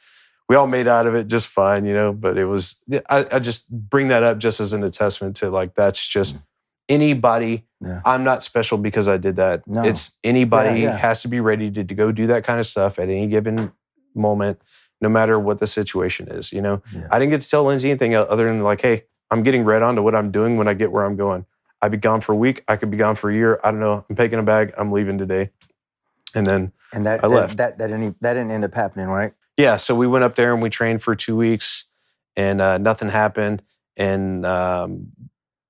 made out of it just fine, but it was, I just bring that up just as an attestament to, like, that's just anybody. I'm not special because I did that. No. It's anybody has to be ready to go do that kind of stuff at any given moment, no matter what the situation is. I didn't get to tell Lindsay anything other than like, hey, I'm getting right on to what I'm doing when I get where I'm going. I'd be gone for a week. I could be gone for a year. I don't know. I'm packing a bag. I'm leaving today. And then I left. That didn't end up happening, right? Yeah. So we went up there and we trained for 2 weeks, and nothing happened. And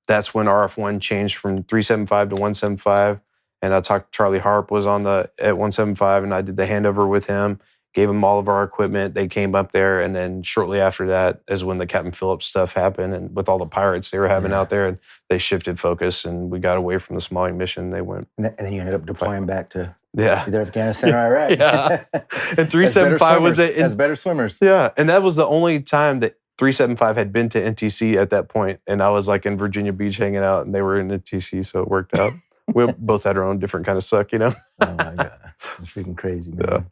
that's when RF1 changed from 375 to 175. And I talked, Charlie Harp was at 175, and I did the handover with him, gave him all of our equipment. They came up there, and then shortly after that is when the Captain Phillips stuff happened, and with all the pirates they were having out there, and they shifted focus, and we got away from the Somali mission. They went. And then you ended up deploying back to either Afghanistan or Iraq. Yeah. And 375 was as better swimmers. Yeah. And that was the only time that 375 had been to NTC at that point, and I was like in Virginia Beach hanging out, and they were in NTC, so it worked out. We both had our own different kind of suck, Oh my God, it's freaking crazy, man.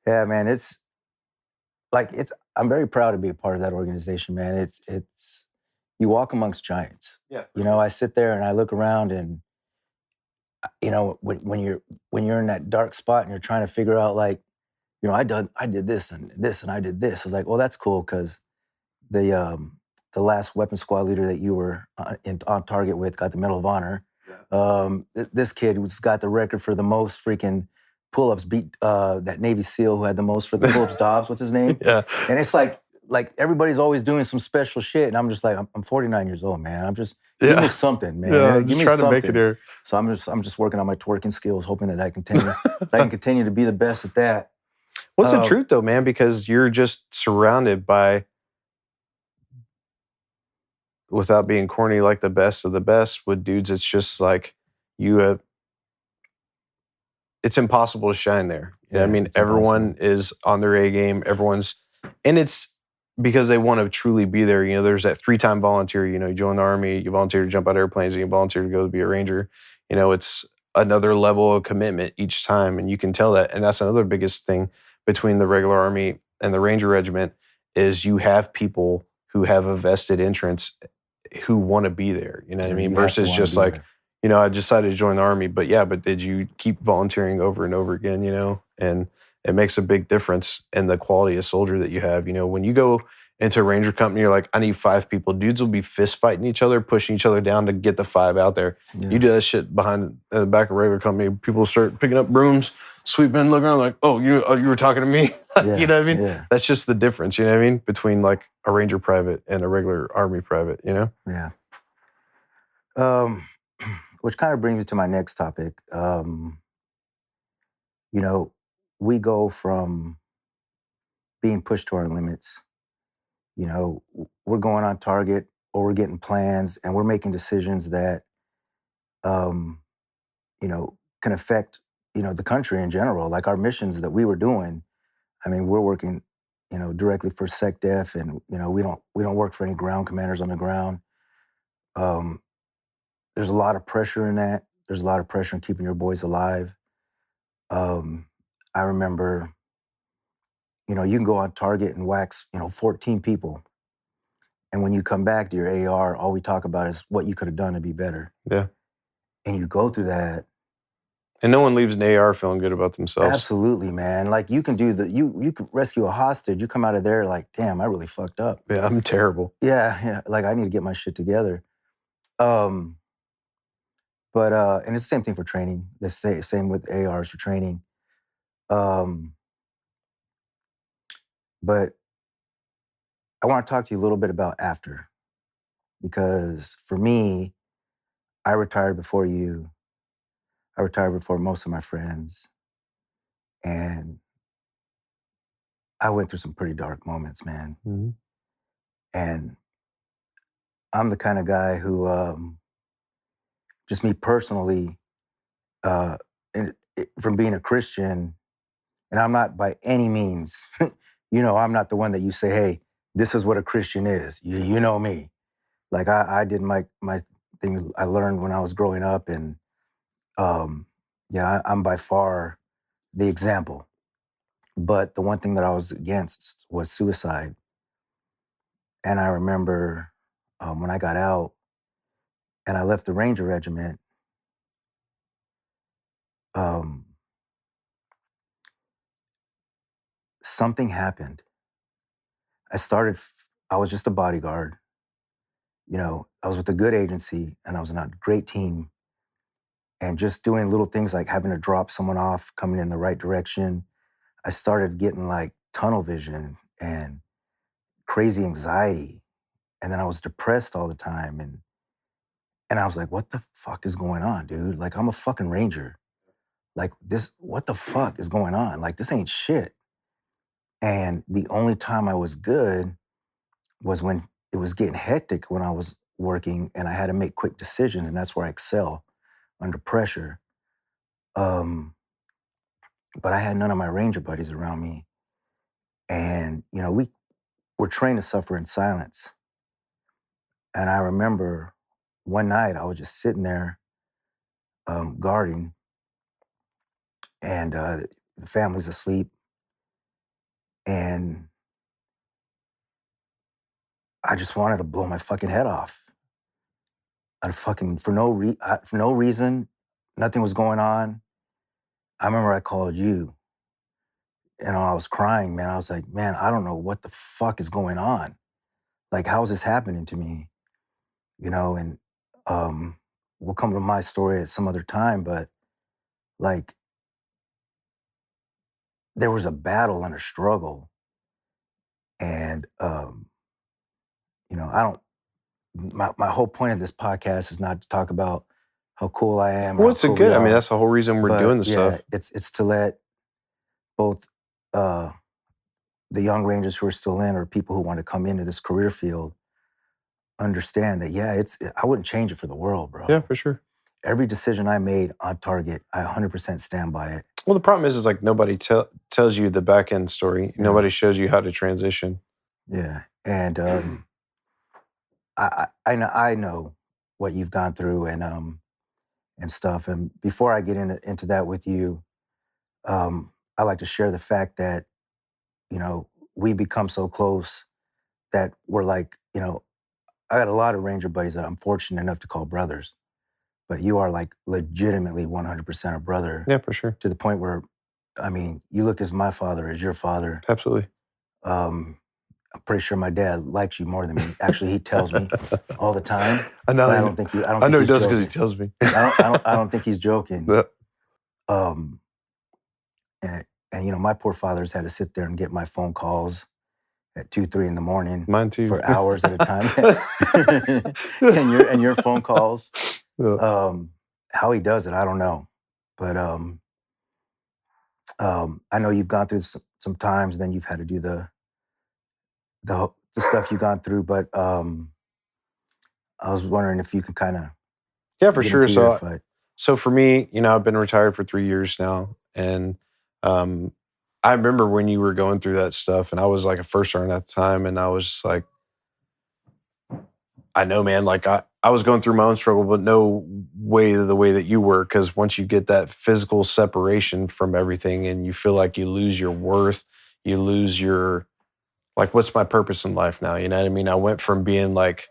Yeah, man. It's like I'm very proud to be a part of that organization, man. It's you walk amongst giants. Yeah. I sit there and I look around, and when you're in that dark spot and you're trying to figure out, like, I did this and this and I did this. I was like, well, that's cool, because the last weapon squad leader that you were on target with got the Medal of Honor. Yeah. This kid who's got the record for the most freaking pull-ups, beat that Navy SEAL who had the most for the pull-ups, Dobbs. What's his name? Yeah. And it's like everybody's always doing some special shit, and I'm just like, I'm 49 years old, man. I'm just give me something, man. Yeah, give me trying something. to make it here. So I'm just working on my twerking skills, hoping that I can continue to be the best at that. What's the truth though, man? Because you're just surrounded by, without being corny, like the best of the best with dudes. It's just like it's impossible to shine there. I mean, everyone is on their A game. And it's because they want to truly be there. There's that 3-time volunteer. You join the Army, you volunteer to jump out of airplanes, and you volunteer to go be a Ranger. It's another level of commitment each time, and you can tell that. And that's another biggest thing between the regular Army and the Ranger Regiment is you have people who have a vested interest who want to be there. You know what I mean? Versus just like, I decided to join the Army, but did you keep volunteering over and over again, And it makes a big difference in the quality of soldier that you have. When you go into a Ranger company, you're like, I need 5 people. Dudes will be fist fighting each other, pushing each other down to get the 5 out there. Yeah. You do that shit behind the back of a regular company, people start picking up brooms, sweeping, looking around like, oh, you were talking to me? Yeah, you know what I mean? Yeah. That's just the difference, you know what I mean? Between like a Ranger private and a regular Army private, Yeah. Which kind of brings me to my next topic. We go from being pushed to our limits. We're going on target, or we're getting plans, and we're making decisions that, can affect, the country in general. Like our missions that we were doing. I mean, we're working, directly for SecDef, and we don't work for any ground commanders on the ground. There's a lot of pressure in that. There's a lot of pressure in keeping your boys alive. I remember, you can go on target and wax, 14 people. And when you come back to your AR, all we talk about is what you could have done to be better. Yeah. And you go through that. And no one leaves an AR feeling good about themselves. Absolutely, man. Like you can do you could rescue a hostage. You come out of there like, damn, I really fucked up. Yeah, I'm terrible. Yeah. Like I need to get my shit together. But and it's the same thing for training. The same with ARs for training. But I want to talk to you a little bit about after, because for me, I retired before you. I retired before most of my friends, and I went through some pretty dark moments, man. Mm-hmm. And I'm the kind of guy who, just me personally, from being a Christian, and I'm not by any means, I'm not the one that you say, hey, this is what a Christian is. You know me. Like I did my thing I learned when I was growing up, and I'm by far the example. But the one thing that I was against was suicide. And I remember when I got out and I left the Ranger Regiment, something happened. I was just a bodyguard. I was with a good agency and I was in a great team. And just doing little things like having to drop someone off, coming in the right direction, I started getting like tunnel vision and crazy anxiety. And then I was depressed all the time. And I was like, what the fuck is going on, dude? Like, I'm a fucking Ranger. Like, what the fuck is going on? Like, this ain't shit. And the only time I was good was when it was getting hectic when I was working and I had to make quick decisions. And that's where I excel, under pressure. But I had none of my Ranger buddies around me. And, we were trained to suffer in silence. And I remember one night I was just sitting there guarding, and the family's asleep. And I just wanted to blow my fucking head off. For no reason, nothing was going on. I remember I called you. I was crying, man. I was like, man, I don't know what the fuck is going on. Like, how is this happening to me? And we'll come to my story at some other time, but like, there was a battle and a struggle. And, I don't, my whole point of this podcast is not to talk about how cool I am. Well, it's good. I mean, that's the whole reason we're doing this stuff. It's to let both the young Rangers who are still in, or people who want to come into this career field, understand that, I wouldn't change it for the world, bro. Yeah, for sure. Every decision I made on target, I 100% stand by it. Well, the problem is like nobody tells you the back end story. Yeah. Nobody shows you how to transition. Yeah, and I know what you've gone through and stuff. And before I get into that with you, I like to share the fact that we become so close that we're like, I got a lot of Ranger buddies that I'm fortunate enough to call brothers, but you are like legitimately 100% a brother. Yeah, for sure. To the point where, I mean, you look as my father as your father. Absolutely. I'm pretty sure my dad likes you more than me. Actually, he tells me all the time. I know. I don't think he does because he tells me. I don't think he's joking. Yeah. And my poor father's had to sit there and get my phone calls at 2, 3 in the morning. Mine too. For hours at a time. and your phone calls. Yeah. How he does it, I don't know. But I know you've gone through some times, then you've had to do the stuff you've gone through. But I was wondering if you could kind of. Yeah, for sure. So for me, I've been retired for 3 years now, and I remember when you were going through that stuff, and I was like a first sergeant at the time, and I was just like, I know, man, like I was going through my own struggle, but no way the way that you were, because once you get that physical separation from everything and you feel like you lose your worth, you lose your, like, what's my purpose in life now? You know what I mean? I went from being like,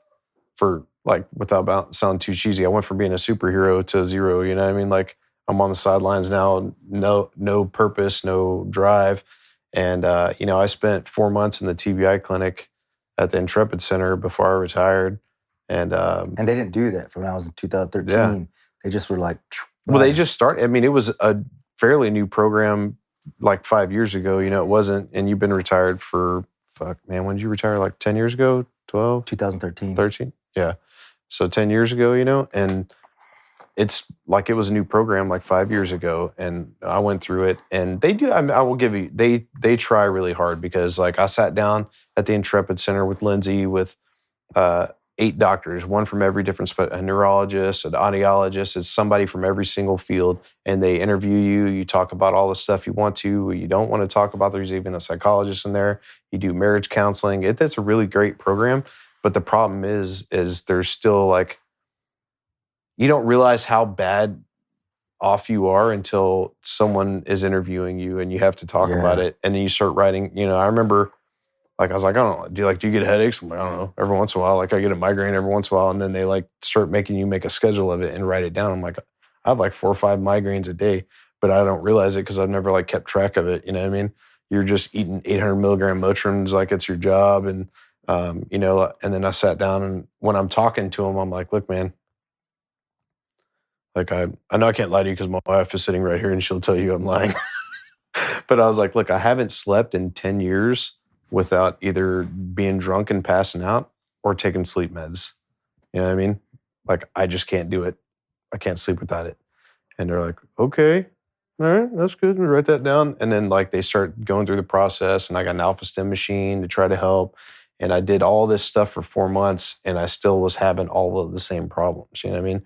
without sounding too cheesy, I went from being a superhero to zero, you know what I mean? Like, I'm on the sidelines now, no purpose, no drive. And, I spent 4 months in the TBI clinic at the Intrepid Center before I retired. And they didn't do that from when I was in 2013. Yeah. They just were like, well, they just started. I mean, it was a fairly new program like 5 years ago. It wasn't, and you've been retired for, fuck, man, when did you retire? Like 10 years ago? 12? 2013. 13? Yeah. So 10 years ago, and it's like it was a new program like 5 years ago, and I went through it, and they do. I will give you, they try really hard, because like I sat down at the Intrepid Center with Lindsay with 8 doctors, one from every different a neurologist, an audiologist, it's somebody from every single field, and they interview you. You talk about all the stuff you want to, you don't want to talk about. There's even a psychologist in there. You do marriage counseling. It's a really great program, but the problem is there's still like, you don't realize how bad off you are until someone is interviewing you and you have to talk about it, and then you start writing. I remember. Like, I was like, I don't know. Do you get headaches? I'm like, I don't know. Every once in a while, like I get a migraine every once in a while, and then they like start making you make a schedule of it and write it down. I'm like, I have like 4 or 5 migraines a day, but I don't realize it because I've never like kept track of it. You know what I mean? You're just eating 800 milligram Motrins like it's your job. And, and then I sat down, and when I'm talking to him, I'm like, look, man, like I know I can't lie to you because my wife is sitting right here and she'll tell you I'm lying. But I was like, look, I haven't slept in 10 years without either being drunk and passing out or taking sleep meds. You know what I mean? Like, I just can't do it. I can't sleep without it. And they're like, okay, all right, that's good. We write that down. And then like they start going through the process, and I got an alpha stim machine to try to help. And I did all this stuff for 4 months, and I still was having all of the same problems. You know what I mean?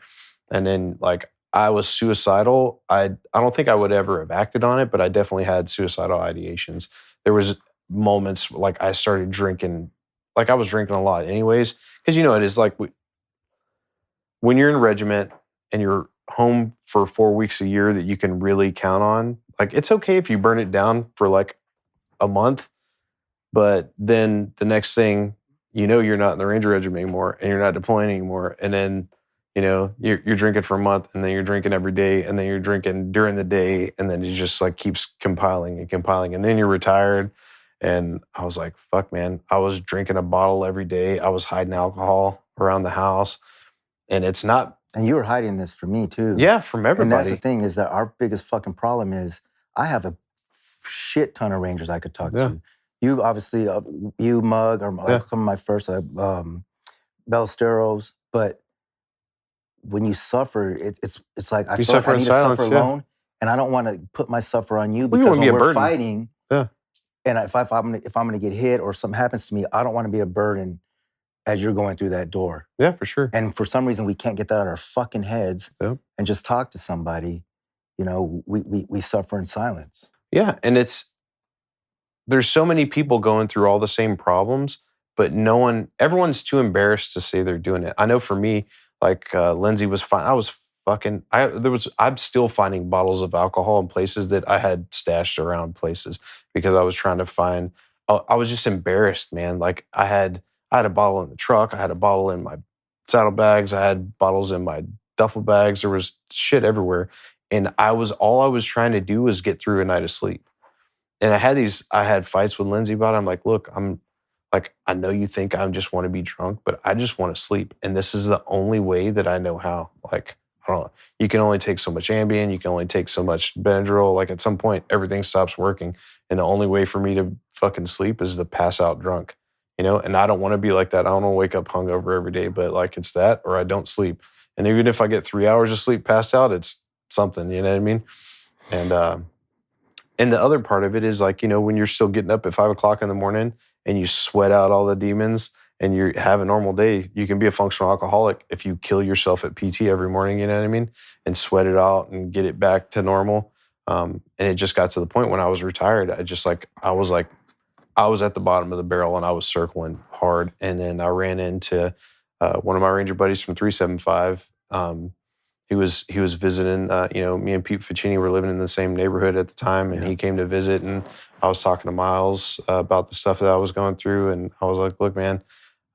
And then like I was suicidal. I don't think I would ever have acted on it, but I definitely had suicidal ideations. There was moments like I started drinking, like I was drinking a lot anyways, because it is like when you're in regiment and you're home for 4 weeks a year that you can really count on, like it's okay if you burn it down for like a month, but then the next thing you're not in the Ranger Regiment anymore, and you're not deploying anymore, and then you're drinking for a month, and then you're drinking every day, and then you're drinking during the day, and then it just like keeps compiling, and then you're retired. And I was like, fuck, man, I was drinking a bottle every day. I was hiding alcohol around the house, and it's not. And you were hiding this from me too. Yeah, from everybody. And that's the thing, is that our biggest fucking problem is I have a shit ton of Rangers I could talk to. You obviously, you Mug, or like some of my first Ballesteros, but when you suffer, it's like I feel like I need to suffer alone, and I don't want to put my suffer on you, because when we're fighting, and if I'm gonna get hit or something happens to me, I don't want to be a burden as you're going through that door. Yeah, for sure. And for some reason, we can't get that out of our fucking heads and just talk to somebody. We suffer in silence. Yeah, and there's so many people going through all the same problems, but everyone's too embarrassed to say they're doing it. I know for me, like Lindsay was fine. I'm still finding bottles of alcohol in places that I had stashed around places, because I was trying to find. I was just embarrassed, man. Like I had a bottle in the truck. I had a bottle in my saddlebags. I had bottles in my duffel bags. There was shit everywhere, and all I was trying to do was get through a night of sleep. And I had fights with Lindsay about it. I'm like, look, I know you think I just want to be drunk, but I just want to sleep. And this is the only way that I know how. Like, I don't know. You can only take so much Ambien. You can only take so much Benadryl. Like at some point, everything stops working. And the only way for me to fucking sleep is to pass out drunk, And I don't want to be like that. I don't want to wake up hungover every day, but like it's that, or I don't sleep. And even if I get 3 hours of sleep passed out, it's something, you know what I mean? And the other part of it is like, when you're still getting up at 5 o'clock in the morning and you sweat out all the demons and you have a normal day, you can be a functional alcoholic if you kill yourself at PT every morning, you know what I mean? And sweat it out and get it back to normal. And it just got to the point when I was retired, I was at the bottom of the barrel and I was circling hard. And then I ran into one of my Ranger buddies from 375. He was visiting, me and Pete Ficini were living in the same neighborhood at the time, and he came to visit, and I was talking to Miles about the stuff that I was going through, and I was like, look, man,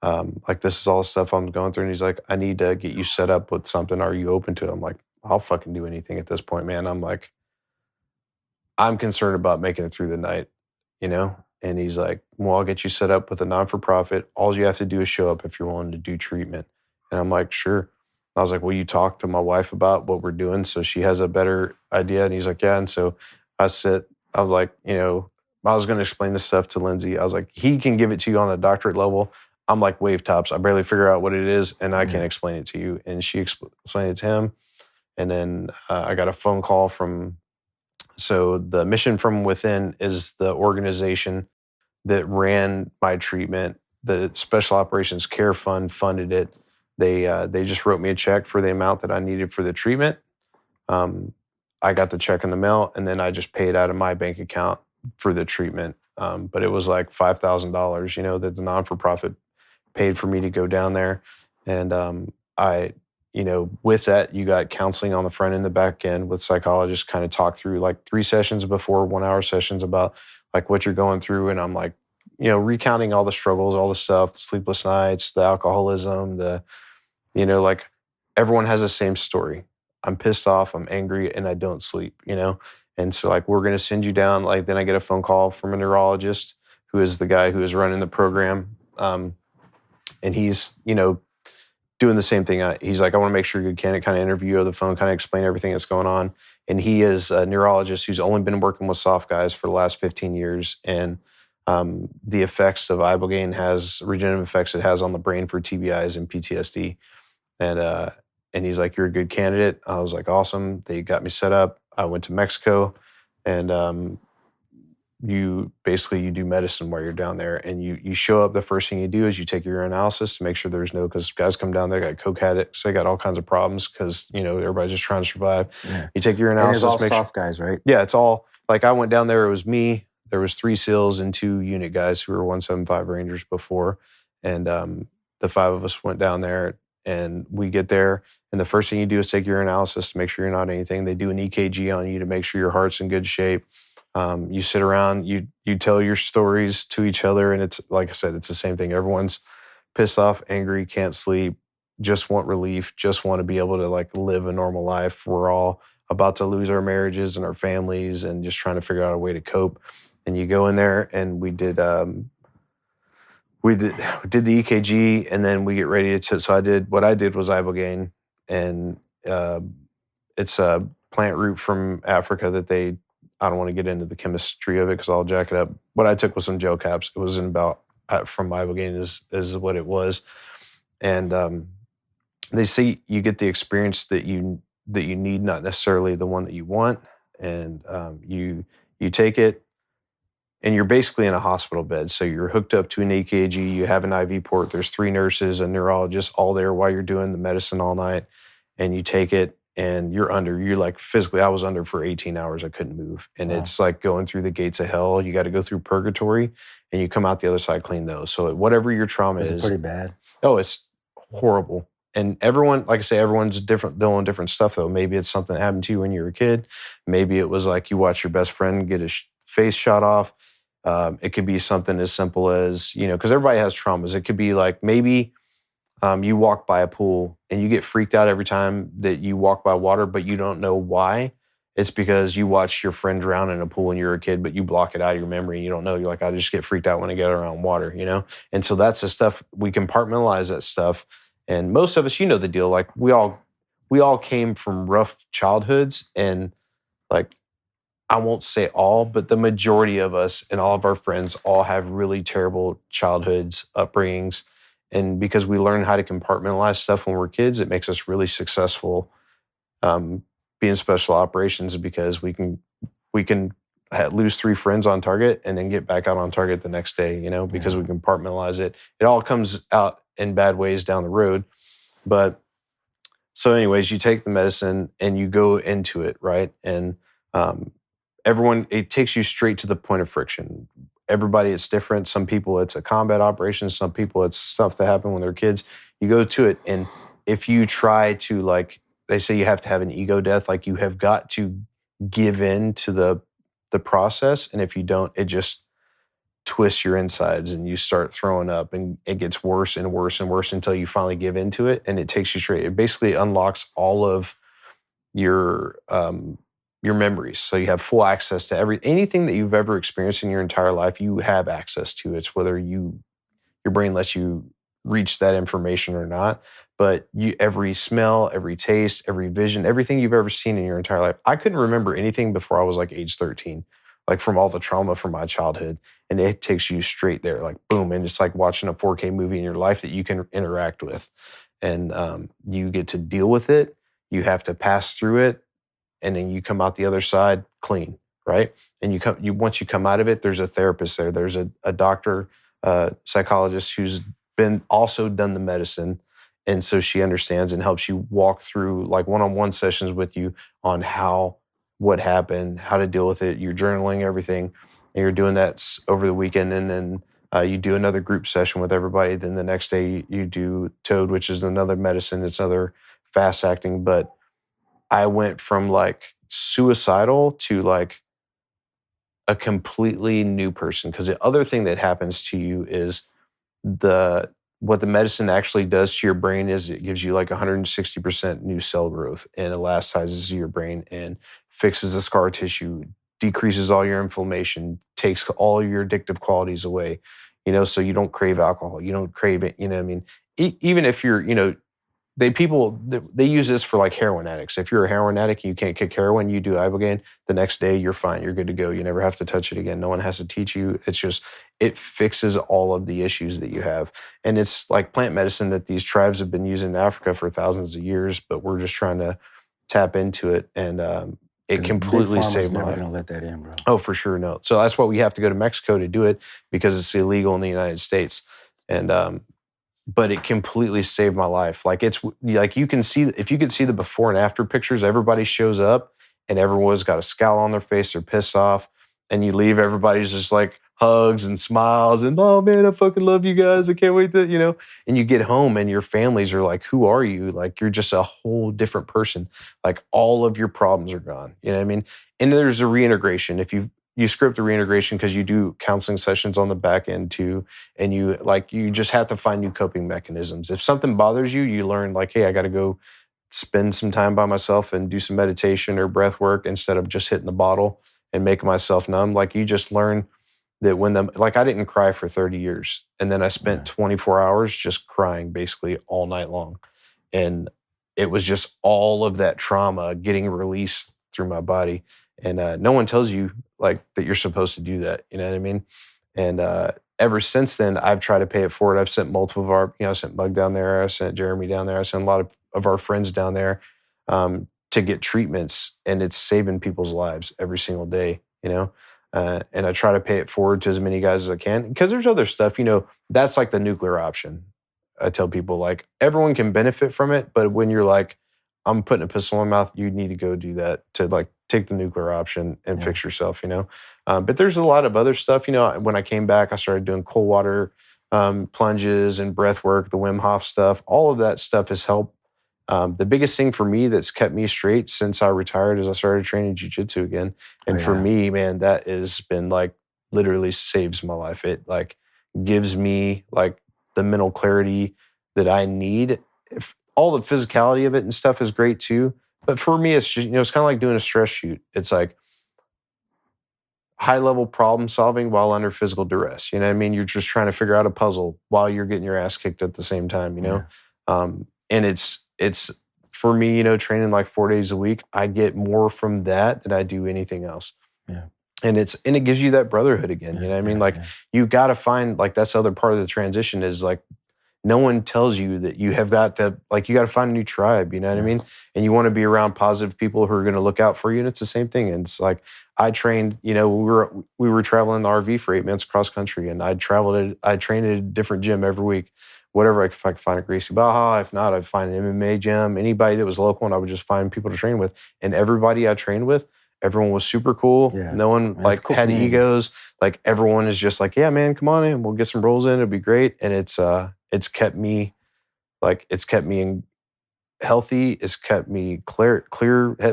like this is all the stuff I'm going through. And he's like, I need to get you set up with something. Are you open to it? I'm like, I'll fucking do anything at this point, man. I'm like, I'm concerned about making it through the night, you know? And he's like, well, I'll get you set up with a non-for-profit. All you have to do is show up if you're willing to do treatment. And I'm like, sure. I was like, will you talk to my wife about what we're doing so she has a better idea? And he's like, yeah. And so I was like, I was going to explain this stuff to Lindsay. I was like, he can give it to you on a doctorate level. I'm like wave tops. I barely figure out what it is, and I can't explain it to you. And she explained it to him. And then I got a phone call so the Mission from Within is the organization that ran my treatment. The Special Operations Care Fund funded it. They just wrote me a check for the amount that I needed for the treatment. I got the check in the mail, and then I just paid out of my bank account for the treatment. But it was like $5,000, that the non-for-profit paid for me to go down there. And with that, you got counseling on the front and the back end with psychologists, kind of talk through like 3 sessions before 1-hour sessions about like what you're going through. And I'm like, recounting all the struggles, all the stuff, the sleepless nights, the alcoholism, like everyone has the same story. I'm pissed off, I'm angry, and I don't sleep, And so like, we're going to send you down. Like, then I get a phone call from a neurologist who is the guy who is running the program. And he's, doing the same thing. He's like, I want to make sure you can kind of interview you over the phone, kind of explain everything that's going on. And he is a neurologist who's only been working with soft guys for the last 15 years. And the effects of ibogaine regenerative effects it has on the brain for TBIs and PTSD. And he's like, you're a good candidate. I was like, awesome. They got me set up. I went to Mexico, and you do medicine while you're down there, and you show up. The first thing you do is you take your urinalysis to make sure because guys come down there, got coke addicts, they got all kinds of problems because everybody's just trying to survive. Yeah. You take your urinalysis. And it's all soft guys, right? Yeah, it's all like I went down there. It was me. There was 3 SEALs and 2 unit guys who were 175 Rangers before, and the 5 of us went down there. And we get there, and the first thing you do is take your urinalysis to make sure you're not anything. They do an EKG on you to make sure your heart's in good shape. You sit around, you tell your stories to each other, and it's like I said, it's the same thing. Everyone's pissed off, angry, can't sleep, just want relief, just want to be able to like live a normal life. We're all about to lose our marriages and our families, and just trying to figure out a way to cope. And you go in there, and we did the EKG, and then we get ready to. So what I did was ibogaine, and it's a plant root from Africa that I don't want to get into the chemistry of it because I'll jack it up. What I took was some gel caps. It was from ibogaine is what it was. And they say you get the experience that you need, not necessarily the one that you want. And you take it, and you're basically in a hospital bed. So you're hooked up to an EKG. You have an IV port. There's 3 nurses, a neurologist, all there while you're doing the medicine all night. And you take it, and you're like physically, I was under for 18 hours. I couldn't move. And It's like going through the gates of hell. You got to go through purgatory, and you come out the other side clean though. So whatever your trauma is. Is it pretty bad? Oh, it's horrible. And everyone, like I say, everyone's different, doing different stuff though. Maybe it's something that happened to you when you were a kid. Maybe it was like you watched your best friend get his face shot off. It could be something as simple as, because everybody has traumas. It could be like maybe you walk by a pool and you get freaked out every time that you walk by water, but you don't know why. It's because you watched your friend drown in a pool when you were a kid, but you block it out of your memory. And you don't know. You're like, I just get freaked out when I get around water, And so that's the stuff, we compartmentalize that stuff. And most of us, the deal. Like we all came from rough childhoods, and like, I won't say all, but the majority of us and all of our friends all have really terrible childhoods, upbringings. And because we learn how to compartmentalize stuff when we're kids, it makes us really successful being special operations, because we can lose 3 friends on target and then get back out on target the next day, because we compartmentalize it. It all comes out in bad ways down the road. But so anyways, you take the medicine and you go into it, right? And it takes you straight to the point of friction. Everybody, it's different. Some people, it's a combat operation. Some people, it's stuff that happened when they're kids. You go to it, and if you try to, like, they say you have to have an ego death, like you have got to give in to the process, and if you don't, it just twists your insides and you start throwing up, and it gets worse and worse and worse until you finally give into it, and it takes you straight. It basically unlocks all of your memories. So you have full access to anything that you've ever experienced in your entire life, you have access to. It's whether your brain lets you reach that information or not. But every smell, every taste, every vision, everything you've ever seen in your entire life. I couldn't remember anything before I was like age 13, like from all the trauma from my childhood. And it takes you straight there, like boom. And it's like watching a 4K movie in your life that you can interact with. And you get to deal with it. You have to pass through it, and then you come out the other side clean, right? And once you come out of it, there's a therapist there. There's a doctor, psychologist who's also done the medicine, and so she understands and helps you walk through like one-on-one sessions with you on what happened, how to deal with it. You're journaling everything, and you're doing that over the weekend, and then you do another group session with everybody. Then the next day you do Toad, which is another medicine. It's another fast acting. But I went from like suicidal to like a completely new person. Because the other thing that happens to you is what the medicine actually does to your brain is it gives you like 160% new cell growth and elasticizes your brain and fixes the scar tissue, decreases all your inflammation, takes all your addictive qualities away, so you don't crave alcohol, you don't crave it, what I mean? Even if you're, they use this for like heroin addicts. If you're a heroin addict and you can't kick heroin, you do Ibogaine, the next day you're fine. You're good to go. You never have to touch it again. No one has to teach you. It's just, it fixes all of the issues that you have. And it's like plant medicine that these tribes have been using in Africa for thousands of years, but we're just trying to tap into it. And it completely saved my life. Never gonna let that in, bro. Oh, for sure, no. So that's why we have to go to Mexico to do it, because it's illegal in the United States. And but it completely saved my life. Like it's like you can see, if you could see the before and after pictures, everybody shows up and everyone's got a scowl on their face, they're pissed off, and you leave, everybody's just like hugs and smiles and, oh man, I fucking love you guys, I can't wait to, and you get home and your families are like, who are you? Like you're just a whole different person. Like all of your problems are gone. You know what I mean? And there's a reintegration. If you script a reintegration, because you do counseling sessions on the back end too, and you just have to find new coping mechanisms. If something bothers you, you learn like, hey, I got to go spend some time by myself and do some meditation or breath work instead of just hitting the bottle and making myself numb. Like you just learn that like I didn't cry for 30 years, and then I spent 24 hours just crying basically all night long, and it was just all of that trauma getting released through my body. And no one tells you like that you're supposed to do that. You know what I mean? And ever since then, I've tried to pay it forward. I've sent multiple of our, I sent Mug down there. I sent Jeremy down there. I sent a lot of our friends down there to get treatments, and it's saving people's lives every single day, and I try to pay it forward to as many guys as I can, because there's other stuff, that's like the nuclear option. I tell people like everyone can benefit from it, but when you're like, I'm putting a pistol in my mouth, you need to go do that to like take the nuclear option and fix yourself, But there's a lot of other stuff, when I came back, I started doing cold water plunges and breath work, the Wim Hof stuff. All of that stuff has helped. The biggest thing for me that's kept me straight since I retired is I started training jiu-jitsu again. And for me, man, that has been like literally saves my life. It like gives me like the mental clarity that I need. All the physicality of it and stuff is great too. But for me, it's just, it's kind of like doing a stress shoot. It's like high level problem solving while under physical duress. You know what I mean? You're just trying to figure out a puzzle while you're getting your ass kicked at the same time, And it's for me, training like 4 days a week, I get more from that than I do anything else. Yeah. And it gives you that brotherhood again. You know what I mean? Like you got to find, like, that's the other part of the transition is like, no one tells you that you have got to, like, you got to find a new tribe, you know what I mean? And you want to be around positive people who are going to look out for you. And it's the same thing. And it's like, I trained, we were traveling in the RV for 8 months cross country, and I trained at a different gym every week. Whatever, if I could find a Gracie Baja, if not, I'd find an MMA gym, anybody that was local, and I would just find people to train with. And everybody I trained with, Everyone was super cool. Yeah. No one It's like cool had community. egos. Like everyone is just like, yeah, man, come on in. We'll get some rolls in. It'll be great. And it's kept me in healthy. It's kept me clear.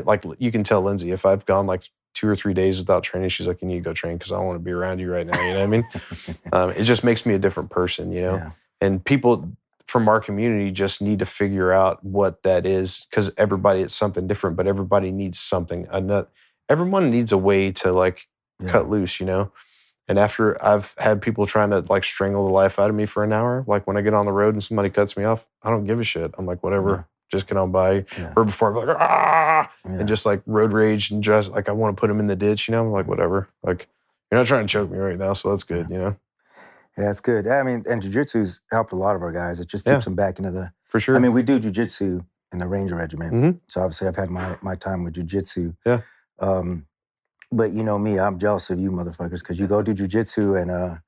Like you can tell Lindsay, if I've gone like 2 or 3 days without training, she's like, you need to go train because I don't want to be around you right now. You know what I mean? It just makes me a different person, you know? Yeah. And people from our community just need to figure out what that is because everybody, it's something different, but everybody needs something. Everyone needs a way to like cut loose, you know? And after I've had people trying to like strangle the life out of me for an hour, like when I get on the road and somebody cuts me off, I don't give a shit. I'm like, whatever, just get on by. Yeah. Or before I'm like, ah, Yeah. and just like road rage and just like I want to put them in the ditch, you know? I'm like, whatever. Like, you're not trying to choke me right now, so that's good, you know? Yeah, it's good. I mean, and jiu-jitsu's helped a lot of our guys. It just Yeah. keeps them back into the. For sure. I mean, we do jiu-jitsu in the Ranger Regiment, Mhm. so obviously I've had my time with jiu-jitsu. Yeah. But you know me, I'm jealous of you motherfuckers because you go do jiu-jitsu and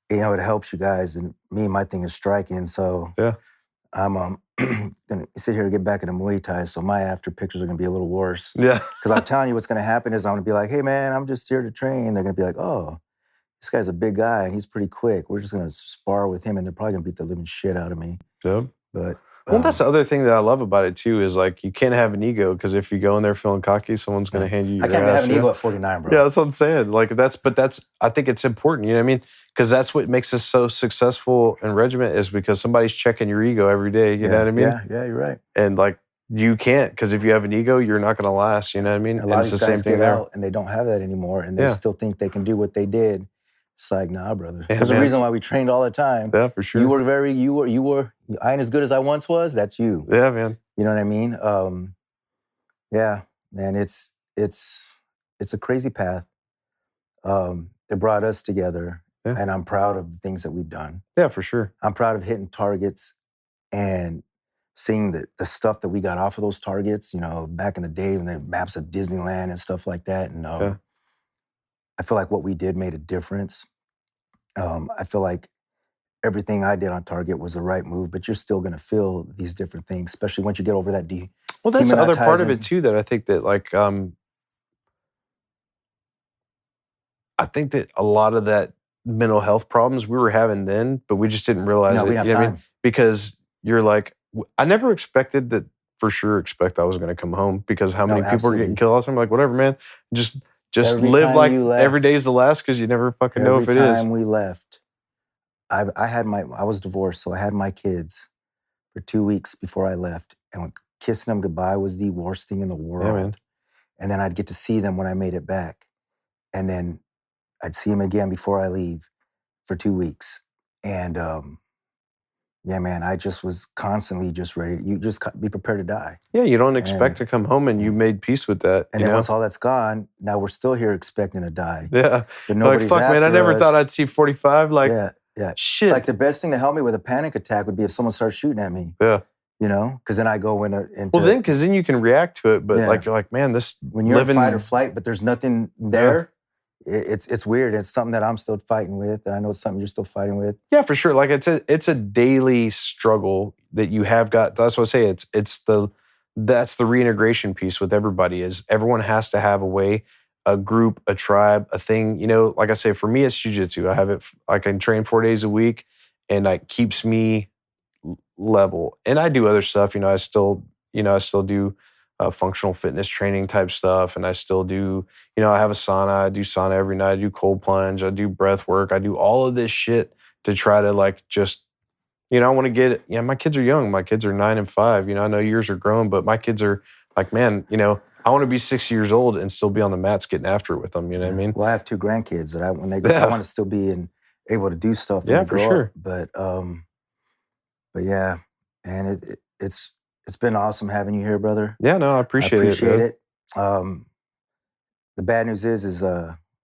you know it helps you guys. And me, my thing is striking, so Yeah. I'm gonna sit here and get back into Muay Thai. So my after pictures are gonna be a little worse. Yeah. Because I'm telling you, what's gonna happen is I'm gonna be like, hey man, I'm just here to train. They're gonna be like, oh, this guy's a big guy and he's pretty quick. We're just gonna spar with him, and they're probably gonna beat the living shit out of me. Yep. But Well, that's the other thing that I love about it too is like you can't have an ego because if you go in there feeling cocky, someone's going to hand you your I can't ass. have an ego at 49, bro. Yeah, that's what I'm saying. Like I think it's important. You know what I mean? Because that's what makes us so successful in regiment is because somebody's checking your ego every day. You know what I mean? Yeah, you're right. And like you can't because if you have an ego, you're not going to last. You know what I mean? A lot and of it's these the same guys thing get there. out and they don't have that anymore, and they still think they can do what they did. It's like, nah, brother. Yeah, There's a reason why we trained all the time. Yeah, for sure. I ain't as good as I once was. That's you. Yeah, man. You know what I mean? Yeah, man. It's a crazy path. It brought us together, and I'm proud of the things that we've done. Yeah, for sure. I'm proud of hitting targets and seeing the stuff that we got off of those targets. You know, back in the day when the maps of Disneyland and stuff like that, and I feel like what we did made a difference. I feel like everything I did on target was the right move, but you're still going to feel these different things, especially once you get over that Well, that's the other part of it too that I think that like I think that a lot of that mental health problems we were having then, but we just didn't realize it. We didn't You know have what I mean? Because you're like, I never expected that I was going to come home because how many people are getting killed all the time. I'm like, whatever, man. Just live like every day's the last because you never fucking know if it is. Every time we left, I was divorced, so I had my kids for 2 weeks before I left. And kissing them goodbye was the worst thing in the world. Yeah, man. And then I'd get to see them when I made it back. And then I'd see them again before I leave for 2 weeks. And yeah, man, I just was constantly just ready. You just be prepared to die. Yeah, you don't expect to come home and you made peace with that. And then once all that's gone, now we're still here expecting to die. Yeah. But nobody's like, fuck, man, I never us. thought I'd see 45. Like, yeah. Shit. Like the best thing to help me with a panic attack would be if someone starts shooting at me. Yeah. You know? Because then I go into... Well, because then you can react to it. But like, you're like, man, this... When you're in fight or flight, but there's nothing there... It's weird. It's something that I'm still fighting with, and I know it's something you're still fighting with. Yeah, for sure. Like it's a daily struggle that you have got. That's what I say. That's the reintegration piece with everybody. Is everyone has to have a way, a group, a tribe, a thing. You know, like I say, for me, it's jiu-jitsu. I have it. I can train 4 days a week, and it keeps me level. And I do other stuff. You know, I still do. Functional fitness training type stuff. And I still do, I have a sauna. I do sauna every night. I do cold plunge. I do breath work. I do all of this shit to try to like just, I want to get, my kids are young. My kids are 9 and 5. I know yours are grown, but my kids are like, man, I want to be 6 years old and still be on the mats getting after it with them. You know what I mean? Well, I have 2 grandkids that I want to still be able to do stuff. Yeah, for sure. But yeah, and it's been awesome having you here, brother. Yeah, no, I appreciate it. The bad news is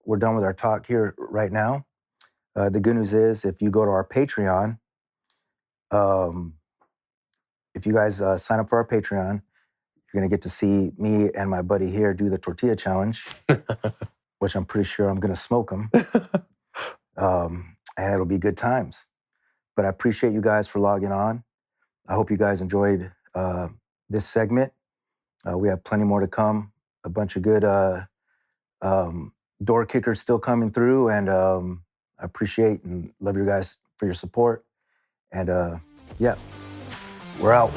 we're done with our talk here right now. The good news is if you go to our Patreon, if you guys sign up for our Patreon, you're going to get to see me and my buddy here do the tortilla challenge, which I'm pretty sure I'm going to smoke them. And it'll be good times. But I appreciate you guys for logging on. I hope you guys enjoyed this segment. We have plenty more to come. A bunch of good Door kickers still coming through, and I appreciate and love you guys for your support. And yeah, we're out.